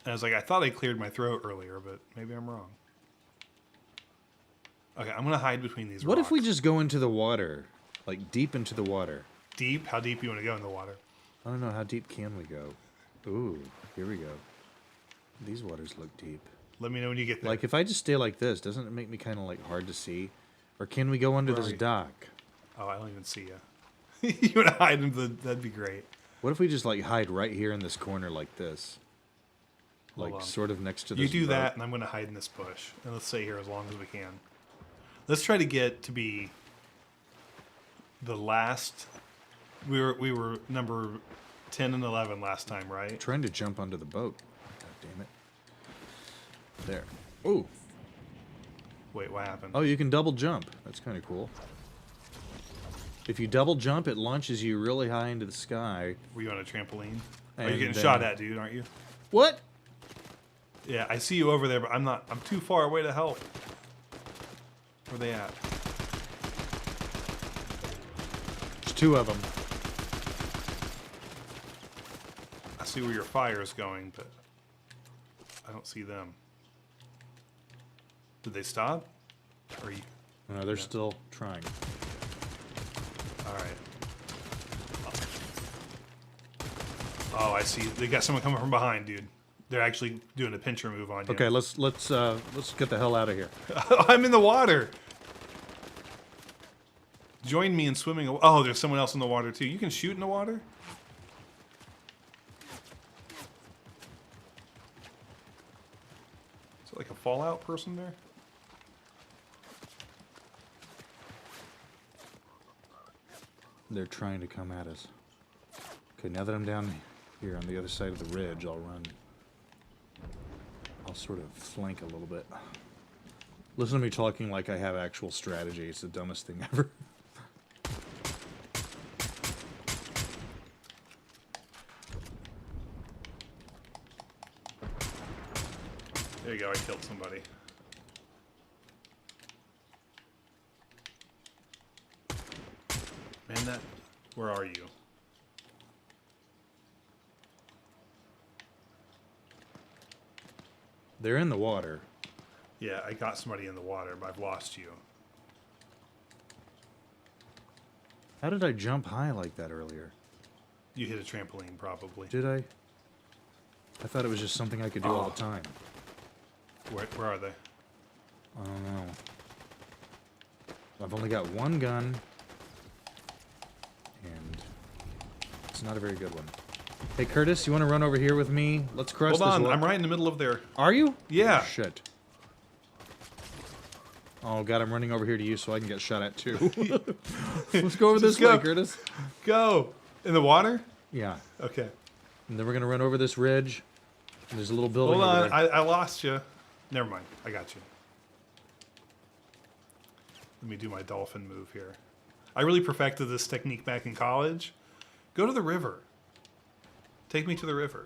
And I was like, I thought I cleared my throat earlier, but maybe I'm wrong. Okay, I'm going to hide between these What rocks. if we just go into the water? Like, deep into the water? Deep? How deep you want to go in the water? I don't know. How deep can we go? Ooh, here we go. These waters look deep. Let me know when you get there. Like, if I just stay like this, doesn't it make me kind of, like, hard to see? Or can we go under Where are this you? dock? Oh, I don't even see you. You want to hide in the... That'd be great. What if we just, like, hide right here in this corner like this? Hold Like, on. sort of next to this You do boat. that, and I'm going to hide in this bush. And let's stay here as long as we can. Let's try to get to be the last... We were number 10 and 11 last time, right? Trying to jump onto the boat. God damn it. There. Ooh. Wait, what happened? Oh, you can double jump. That's kind of cool. If you double jump, it launches you really high into the sky. Were you on a trampoline? Oh, And you're getting then- shot at, dude, aren't you? What? Yeah, I see you over there, but I'm not. I'm too far away to help. Where they at? There's two of them. I see where your fire is going, but I don't see them. Did they stop? Or you? No, they're still trying. All right. Oh, I see. They got someone coming from behind, dude. They're actually doing a pincher move on you. Okay, let's get the hell out of here. I'm in the water. Join me in swimming. Oh, there's someone else in the water too. You can shoot in the water? Is it like a Fallout person there? They're trying to come at us. Okay, now that I'm down here on the other side of the ridge, I'll run. I'll sort of flank a little bit. Listen to me talking like I have actual strategy. It's the dumbest thing ever. There you go, I killed somebody. Man, that... Where are you? They're in the water. Yeah, I got somebody in the water, but I've lost you. How did I jump high like that earlier? You hit a trampoline, probably. Did I? I thought it was just something I could do all the time. Where are they? I don't know. I've only got one gun. And it's not a very good one. Hey, Curtis, you want to run over here with me? Let's cross Hold this. on, I'm right in the middle of there. Are you? Yeah. Oh, shit. Oh, God, I'm running over here to you so I can get shot at, too. Let's go over this way, Curtis. Go. In the water? Yeah. Okay. And then we're going to run over this ridge. And there's a little building Hold over on, there. I lost you. Never mind, I got you. Let me do my dolphin move here. I really perfected this technique back in college. Go to the river. Take me to the river.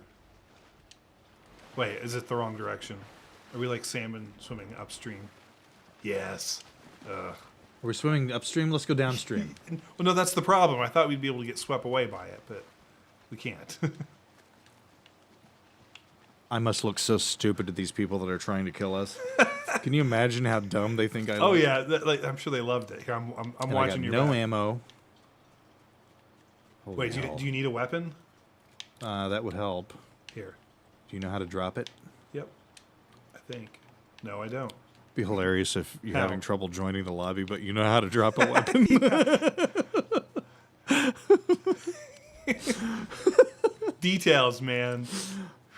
Wait, is it the wrong direction? Are we like salmon swimming upstream? Yes. We're swimming upstream. Let's go downstream. Well, no, that's the problem. I thought we'd be able to get swept away by it, but we can't. I must look so stupid to these people that are trying to kill us. Can you imagine how dumb they think I look? Oh yeah, like, I'm sure they loved it. Here, I'm And watching I your got no back. ammo. Holy Wait, hell. do you need a weapon? That would help. Here. Do you know how to drop it? Yep. I think. No, I don't. Be hilarious if you're How? having trouble joining the lobby, but you know how to drop a weapon. Details, man.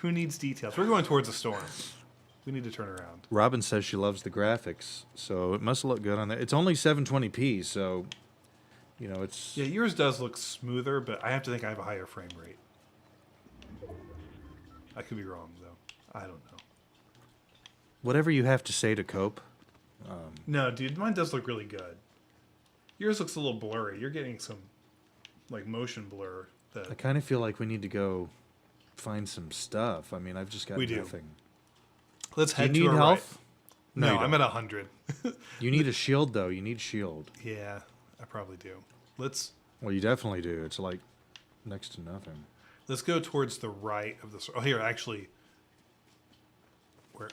Who needs details? We're going towards a storm. We need to turn around. Robin says she loves the graphics, so it must look good on there. It's only 720p, so you know it's. Yeah, yours does look smoother, but I have to think I have a higher frame rate. I could be wrong, though. I don't know. Whatever you have to say to cope. No, dude, mine does look really good. Yours looks a little blurry. You're getting some, like, motion blur. That I kind of feel like we need to go find some stuff. I mean, I've just got We do. nothing. Let's Do you head need to our health? right. No, you I'm don't. at 100. You need a shield, though. You need shield. Yeah, I probably do. Let's Well, you definitely do. It's like next to nothing. go towards the right of the. Oh, here, actually.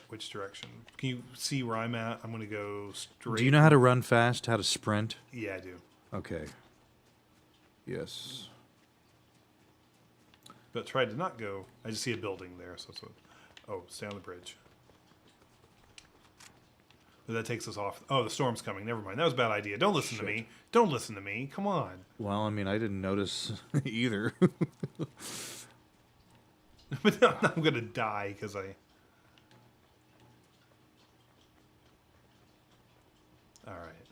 Which direction? Can you see where I'm at? I'm going to go straight. Do you know how to run fast? How to sprint? Yeah, I do. Okay. Yes. But try to not go. I just see a building there, so it's oh, stay on the bridge. But that takes us off. Oh, the storm's coming. Never mind. That was a bad idea. Don't listen to me. Don't listen to me. Come on. Well, I mean, I didn't notice either. But now I'm going to die because I. All right.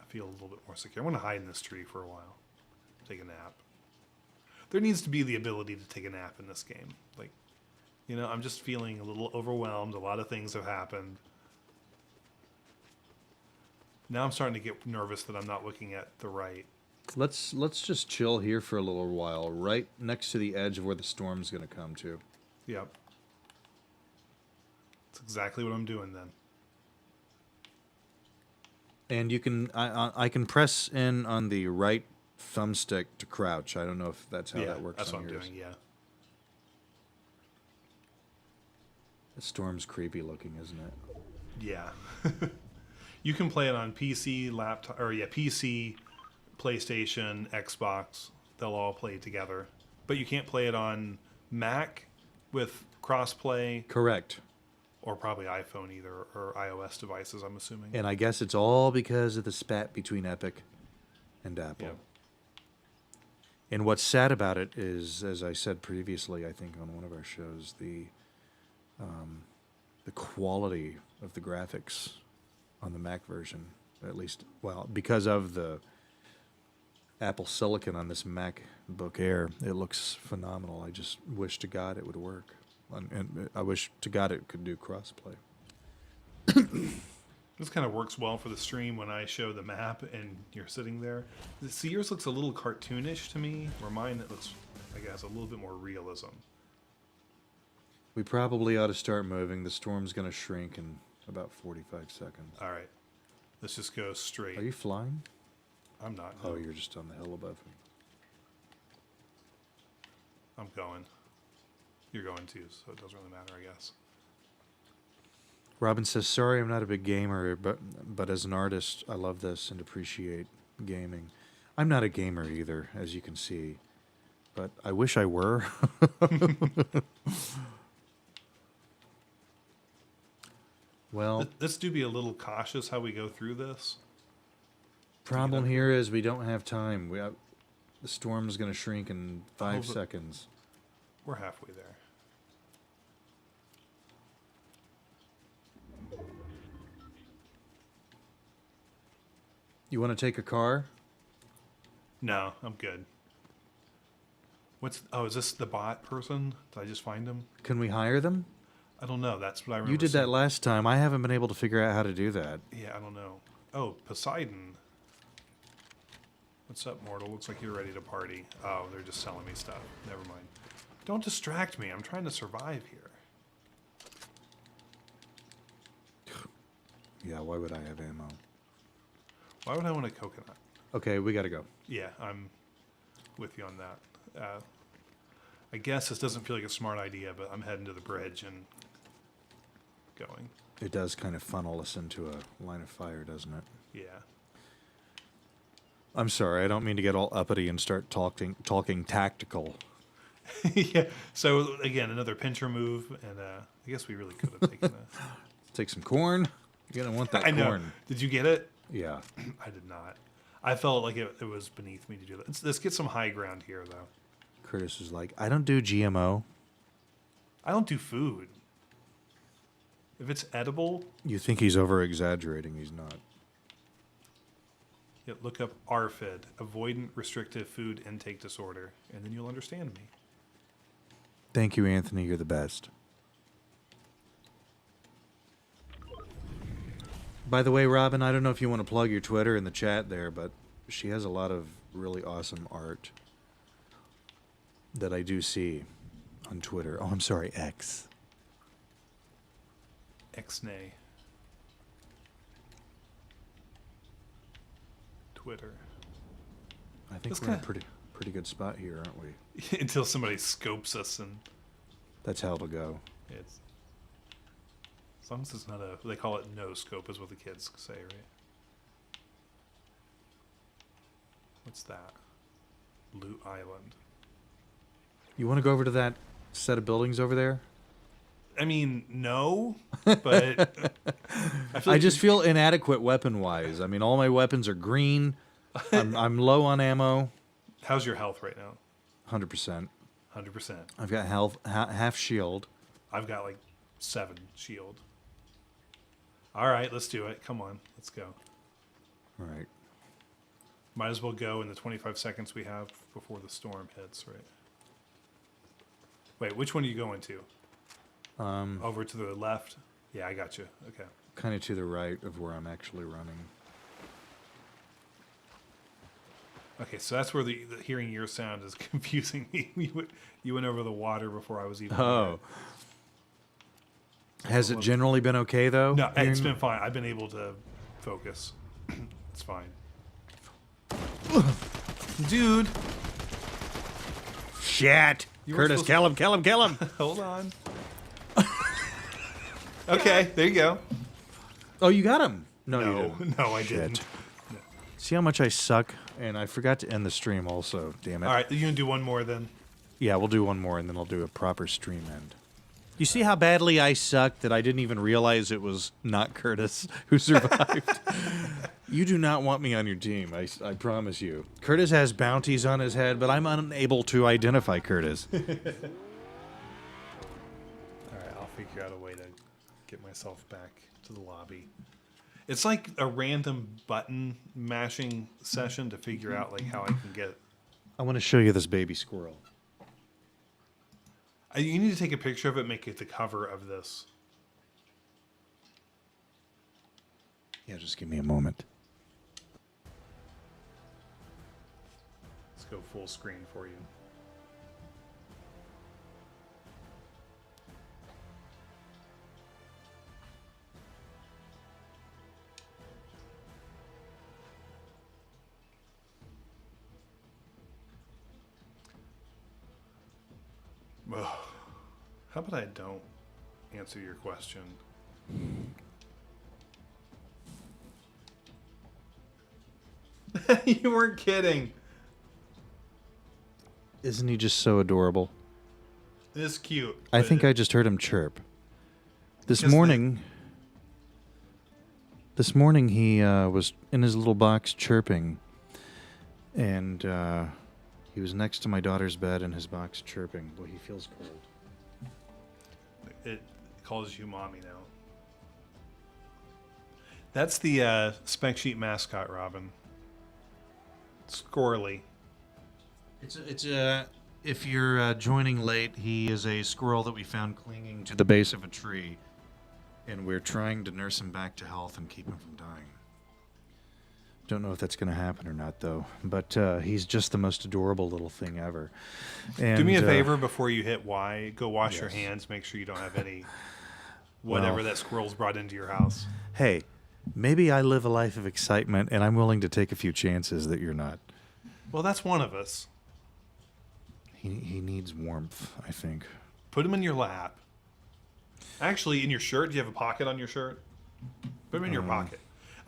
I feel a little bit more secure. I'm going to hide in this tree for a while. Take a nap. There needs to be the ability to take a nap in this game. Like, you know, I'm just feeling a little overwhelmed. A lot of things have happened. Now I'm starting to get nervous that I'm not looking at the right. Let's just chill here for a little while, right next to the edge of where the storm's going to come to. Yep. That's exactly what I'm doing then. And you can, I can press in on the right thumbstick to crouch. I don't know if that's how that works. That's on what I'm yours. doing, yeah. The storm's creepy looking, isn't it? Yeah. You can play it on PC, laptop, or PC, PlayStation, Xbox. They'll all play together. But you can't play it on Mac with crossplay, Correct. or probably iPhone either, or iOS devices, I'm assuming. And I guess it's all because of the spat between Epic and Apple. Yeah. And what's sad about it is, as I said previously, I think on one of our shows, the quality of the graphics on the Mac version, at least, well, because of the Apple Silicon on this MacBook Air, it looks phenomenal. I just wish to God it would work. And I wish to God it could do crossplay. This kind of works well for the stream when I show the map and you're sitting there. See, yours looks a little cartoonish to me, where mine it looks, I guess, a little bit more realism. We probably ought to start moving. The storm's going to shrink in about 45 seconds. All right. Let's just go straight. Are you flying? I'm not. Oh, No. you're just on the hill above me. I'm going. You're going too, so it doesn't really matter, I guess. Robin says, sorry, I'm not a big gamer, but as an artist, I love this and appreciate gaming. I'm not a gamer either, as you can see, but I wish I were. Well, Let's do be a little cautious how we go through this. problem here is we don't have time. The storm's going to shrink in 5 but- seconds. We're halfway there. You want to take a car? No, I'm good. Is this the bot person? Did I just find him? Can we hire them? I don't know. That's what I remember. You did that last time. I haven't been able to figure out how to do that. Yeah, I don't know. Oh, Poseidon. What's up, mortal? Looks like you're ready to party. Oh, they're just selling me stuff. Never mind. Don't distract me. I'm trying to survive here. Yeah, why would I have ammo? Why would I want a coconut? Okay, we gotta go. Yeah, I'm with you on that. I guess this doesn't feel like a smart idea, but I'm heading to the bridge and going. It does kind of funnel us into a line of fire, doesn't it? Yeah. I'm sorry, I don't mean to get all uppity and start talking tactical. Yeah. So again, another pincher move, and I guess we really could have taken a... Take some corn. You're gonna want that I know. corn. Did you get it? Yeah. I did not. I felt like it was beneath me to do that. Let's get some high ground here, though. Curtis was like, I don't do GMO. I don't do food. If it's edible, You think he's over exaggerating? He's not. yeah, look up ARFID, Avoidant Restrictive Food Intake Disorder, and then you'll understand me. Thank you, Anthony. You're the best. By the way, Robin, I don't know if you want to plug your Twitter in the chat there, but she has a lot of really awesome art that I do see on Twitter. Oh, I'm sorry, X. Xnay. Twitter. I think This we're in a guy- pretty good spot here, aren't we? Until somebody scopes us, and That's how it'll go. it's... As long as it's not a... They call it no scope, is what the kids say, right? What's that? Loot Island. You want to go over to that set of buildings over there? I mean, no, but I just feel inadequate weapon-wise. I mean, all my weapons are green. I'm low on ammo. How's your health right now? 100%. 100%. I've got health, half shield. I've got like 7 shield. All right, let's do it. Come on, let's go. All right. Might as well go in the 25 seconds we have before the storm hits, right? Wait, which one are you going to? Over to the left? Yeah, I got you. Okay. Kind of to the right of where I'm actually running. Okay, so that's where the hearing your sound is confusing me. You went over the water before I was even Oh. Has it generally been okay, though? No, it's Hearing- been fine. I've been able to focus. It's fine. Dude, Shit! You were Curtis, supposed kill him, kill him, kill him! hold on. Okay, there you go. Oh, you got him! No, you No, didn't. no, I Shit. didn't. See how much I suck? And I forgot to end the stream also, damn it. All right, you gonna do one more then? Yeah, we'll do one more and then I'll do a proper stream end. You see how badly I suck that I didn't even realize it was not Curtis who survived? You do not want me on your team, I promise you. Curtis has bounties on his head, but I'm unable to identify Curtis. All right, I'll figure out a way to get myself back to the lobby. It's like a random button mashing session to figure out like how I can get. I want to show you this baby squirrel. You need to take a picture of it, make it the cover of this. Yeah, just give me a moment. Let's go full screen for you. How about I don't answer your question? You weren't kidding. Isn't he just so adorable? It's cute. I but think I just heard him chirp. This Because morning he was in his little box chirping, and He was next to my daughter's bed in his box chirping. Boy, he feels cold. It calls you mommy now. That's the Spec Sheet mascot, Robin. Squirrely. If you're joining late, he is a squirrel that we found clinging to the base of a tree, and we're trying to nurse him back to health and keep him from dying. Don't know if that's going to happen or not, though. But he's just the most adorable little thing ever. And, do me a favor before you hit Y. Go wash your yes. hands. Make sure you don't have any whatever that squirrel's brought into your house. Hey, maybe I live a life of excitement, and I'm willing to take a few chances that you're not. Well, that's one of us. He needs warmth, I think. Put him in your lap. Actually, in your shirt. Do you have a pocket on your shirt? Put him in your pocket.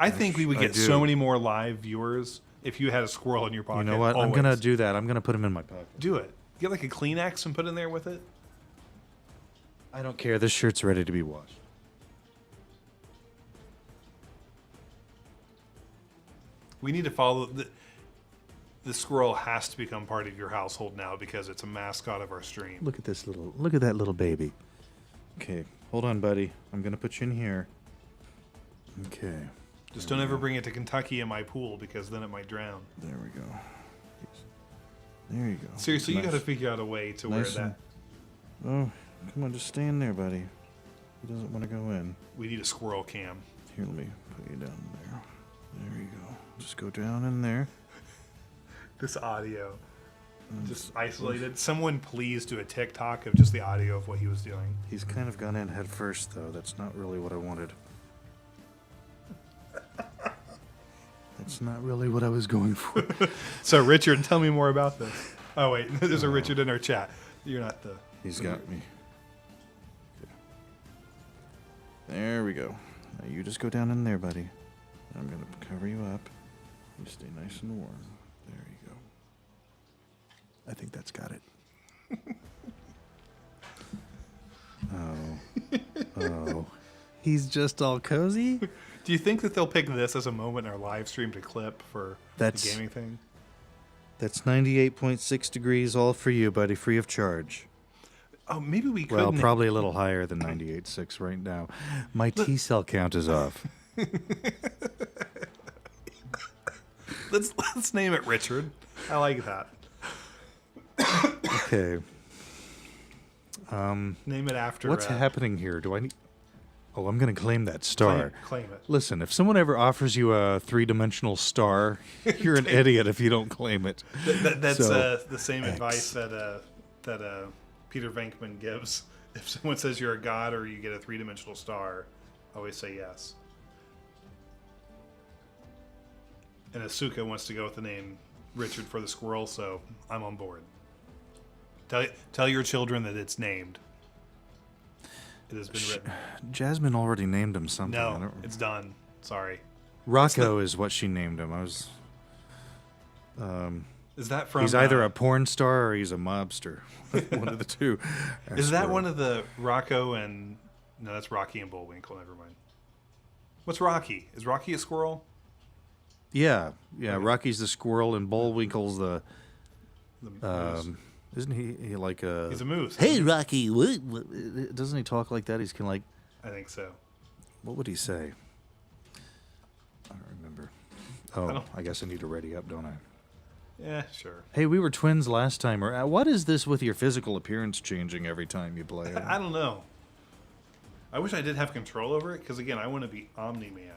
I think we would get so many more live viewers if you had a squirrel in your pocket. You know what? I'm going to do that. I'm going to put him in my pocket. Do it. Get like a Kleenex and put in there with it. I don't care. This shirt's ready to be washed. We need to follow the squirrel has to become part of your household now because it's a mascot of our stream. Look at that little baby. Okay, hold on, buddy. I'm gonna put you in here. Okay. Just don't ever bring it to Kentucky in my pool because then it might drown. There we go. There you go. Seriously, Nice. you got to figure out a way to Nice where that. Oh, come on, just stay in there, buddy. He doesn't want to go in. We need a squirrel cam. Here, let me put you down there. There you go. Just go down in there. This audio, just isolated. Someone please do a TikTok of just the audio of what he was doing. He's kind of gone in head first, though. That's not really what I wanted. That's not really what I was going for. So, Richard, tell me more about this. Oh, wait. There's a Richard in our chat. You're not the... He's got me. Okay. There we go. Now you just go down in there, buddy. I'm going to cover you up. You stay nice and warm. There you go. I think that's got it. Oh. He's just all cozy? Do you think that they'll pick this as a moment in our live stream to clip for the gaming thing? That's 98.6 degrees, all for you, buddy, free of charge. Oh, maybe we could. Well, probably a little higher than 98.6 right now. My T-cell count is off. Let's name it Richard. I like that. Okay. Name it after. What's happening here? Do I need... Oh, I'm going to claim that star. Claim it. Listen, if someone ever offers you a three-dimensional star, you're an idiot if you don't claim it. That's So, the same X. advice that Peter Venkman gives. If someone says you're a god or you get a three-dimensional star, always say yes. And Asuka wants to go with the name Richard for the squirrel, so I'm on board. Tell your children that it's named. It has been written. Jasmine already named him something. I No, don't... it's done. Sorry. Rocco is what she named him. I was... Is that from? He's either a porn star or he's a mobster. One of the two. Is that one of the Rocco and? No, that's Rocky and Bullwinkle. Never mind. What's Rocky? Is Rocky a squirrel? Yeah. Rocky's the squirrel and Bullwinkle's the... Moose. Isn't he like a... He's a moose. Hey, Rocky. What? Doesn't he talk like that? He's kind of like... I think so. What would he say? I don't remember. Oh, I guess I need to ready up, don't I? Yeah, sure. Hey, we were twins last time. Or what is this with your physical appearance changing every time you play? I don't know. I wish I did have control over it, because again, I want to be Omni-Man.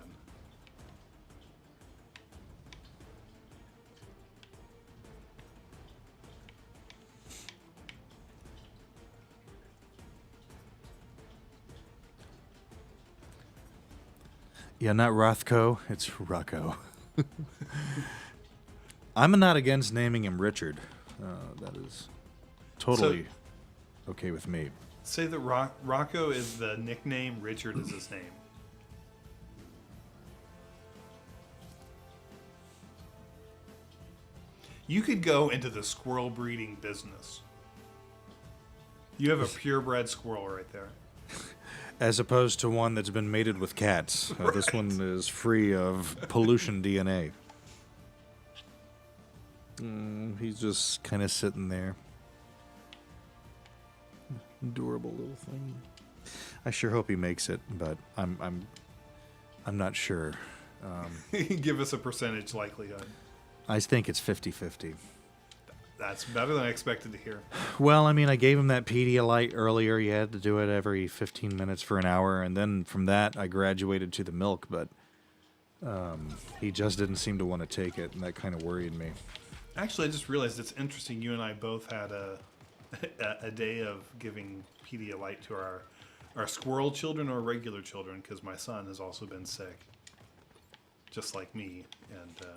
Yeah, not Rothko. It's Rocco. I'm not against naming him Richard. That is totally okay with me. Say that Rocco is the nickname, Richard is his name. You could go into the squirrel breeding business. You have a purebred squirrel right there. As opposed to one that's been mated with cats. This one is free of pollution DNA. He's just kind of sitting there. Adorable little thing. I sure hope he makes it, but I'm not sure. Give us a percentage likelihood. I think it's 50-50. That's better than I expected to hear. Well, I mean, I gave him that Pedialyte earlier. You had to do it every 15 minutes for an hour, and then from that, I graduated to the milk, but he just didn't seem to want to take it, and that kind of worried me. Actually, I just realized it's interesting. You and I both had a day of giving Pedialyte to our squirrel children or regular children, because my son has also been sick, just like me, and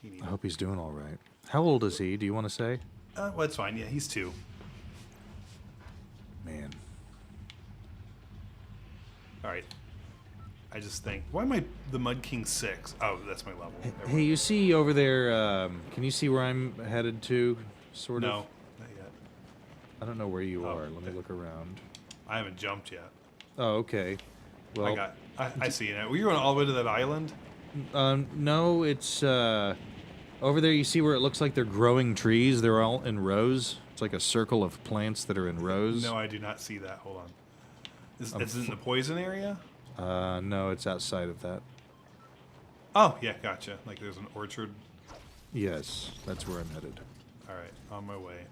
he needed. I hope he's doing all right. How old is he? Do you want to say? Well, it's fine. Yeah, he's 2. Man. All right. I just think, why am I the Mud King 6? Oh, that's my level. Hey, you see over there, can you see where I'm headed to, sort of? No, not yet. I don't know where you Oh, are. Let me okay. look around. I haven't jumped yet. Oh, okay. Well, I see you now. Were you going all the way to that island? no, it's over there. You see where it looks like they're growing trees? They're all in rows. It's like a circle of plants that are in rows. No, I do not see that. Hold on. Is it in the poison area? No, it's outside of that. Oh, yeah, gotcha. Like there's an orchard. Yes, that's where I'm headed. All right, on my way.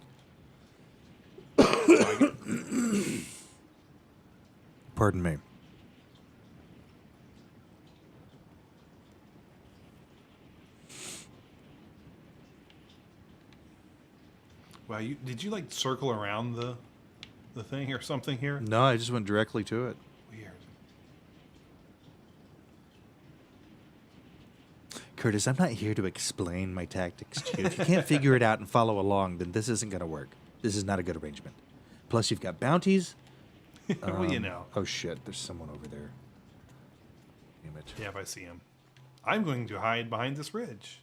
Pardon me. Wow, did you like circle around the thing or something here? No, I just went directly to it. Weird. Curtis, I'm not here to explain my tactics to you. If you can't figure it out and follow along, then this isn't going to work. This is not a good arrangement. Plus, you've got bounties. Well, you know. Oh, shit. There's someone over there. Damn it. Yeah, if I see him. I'm going to hide behind this ridge.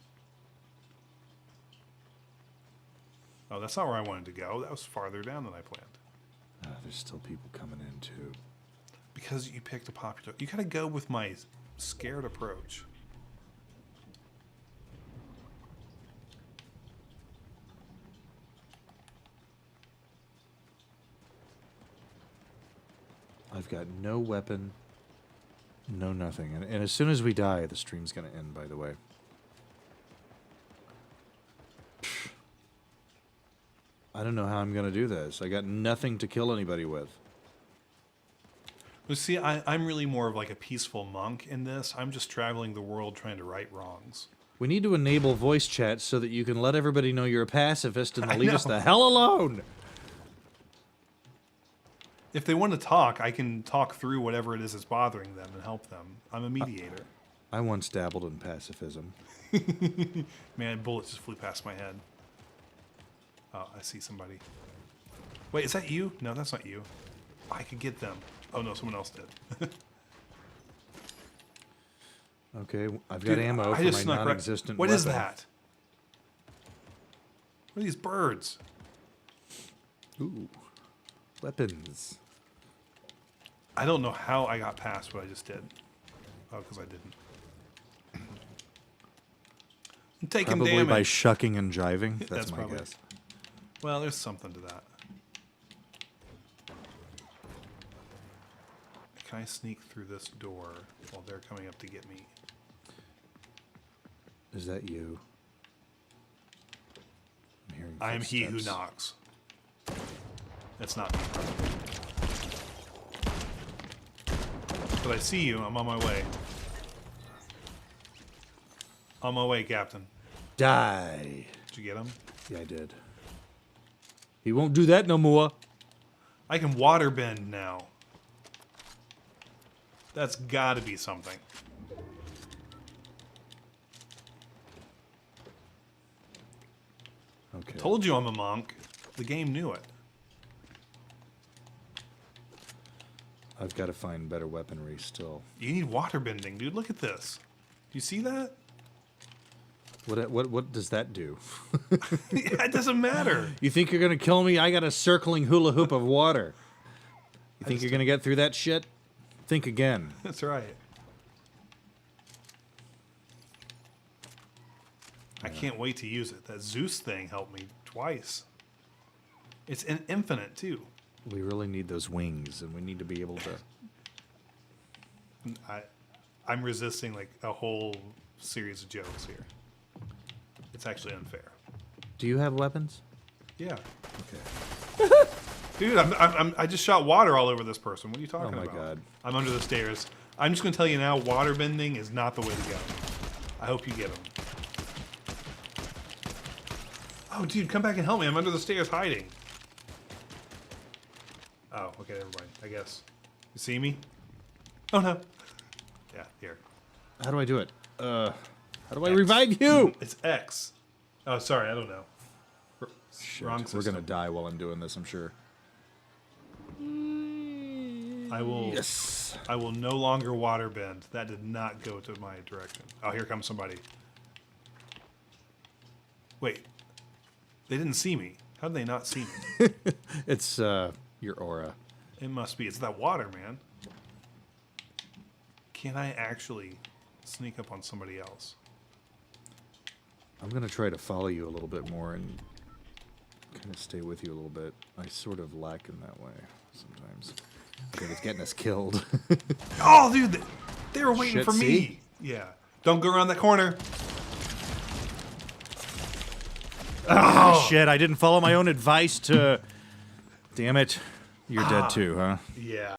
Oh, that's not where I wanted to go. That was farther down than I planned. There's still people coming in, too. Because you picked a popular... You gotta go with my scared approach. I've got no weapon, no nothing. And as soon as we die, the stream's going to end, by the way. I don't know how I'm going to do this. I got nothing to kill anybody with. Well, see, I'm really more of like a peaceful monk in this. I'm just traveling the world trying to right wrongs. We need to enable voice chat so that you can let everybody know you're a pacifist and leave us the hell alone. If they want to talk, I can talk through whatever it is that's bothering them and help them. I'm a mediator. I once dabbled in pacifism. Man, bullets just flew past my head. Oh, I see somebody. Wait, is that you? No, that's not you. I could get them. Oh, no, someone else did. Okay, I've got ammo for my non-existent What weapon. is that? What are these birds? Ooh, weapons. I don't know how I got past what I just did. Oh, because I didn't. I'm taking Probably damage. by shucking and jiving. That's my probably- guess. Well, there's something to that. Can I sneak through this door while they're coming up to get me? Is that you? I'm hearing I am he who footsteps. knocks. That's not me. But I see you. I'm on my way. On my way, Captain. Die. Did you get him? Yeah, I did. He won't do that no more. I can water bend now. That's gotta be something. Okay. Told you I'm a monk. The game knew it. I've got to find better weaponry still. You need water bending, dude. Look at this. Do you see that? What does that do? It doesn't matter. You think you're gonna kill me? I got a circling hula hoop of water. You think you're gonna get through that shit? Think again. That's right. I can't wait to use it. That Zeus thing helped me twice. It's infinite, too. We really need those wings, and we need to be able to... I'm resisting like a whole series of jokes here. It's actually unfair. Do you have weapons? Yeah. Okay. Dude, I just shot water all over this person. What are you talking about? Oh, my God. I'm under the stairs. I'm just going to tell you now, water bending is not the way to go. I hope you get him. Oh, dude, come back and help me. I'm under the stairs hiding. Oh, okay, never mind. I guess. You see me? Oh, no. Yeah, here. How do I do it? How do I revive you? It's X. Oh, sorry, I don't know. Shit, Wrong we're system. gonna die while I'm doing this, I'm sure. I will. Yes. I will no longer water bend. That did not go to my direction. Oh, here comes somebody. Wait. They didn't see me. How did they not see me? It's your aura. It must be. It's that water, man. Can I actually sneak up on somebody else? I'm gonna try to follow you a little bit more and kind of stay with you a little bit. I sort of lack in that way sometimes. I think it's getting us killed. Oh, dude, they were waiting Shit, for me. see? Yeah. Don't go around that corner. Oh, Shit, I didn't follow my own advice to... Damn it. You're dead too, huh? yeah.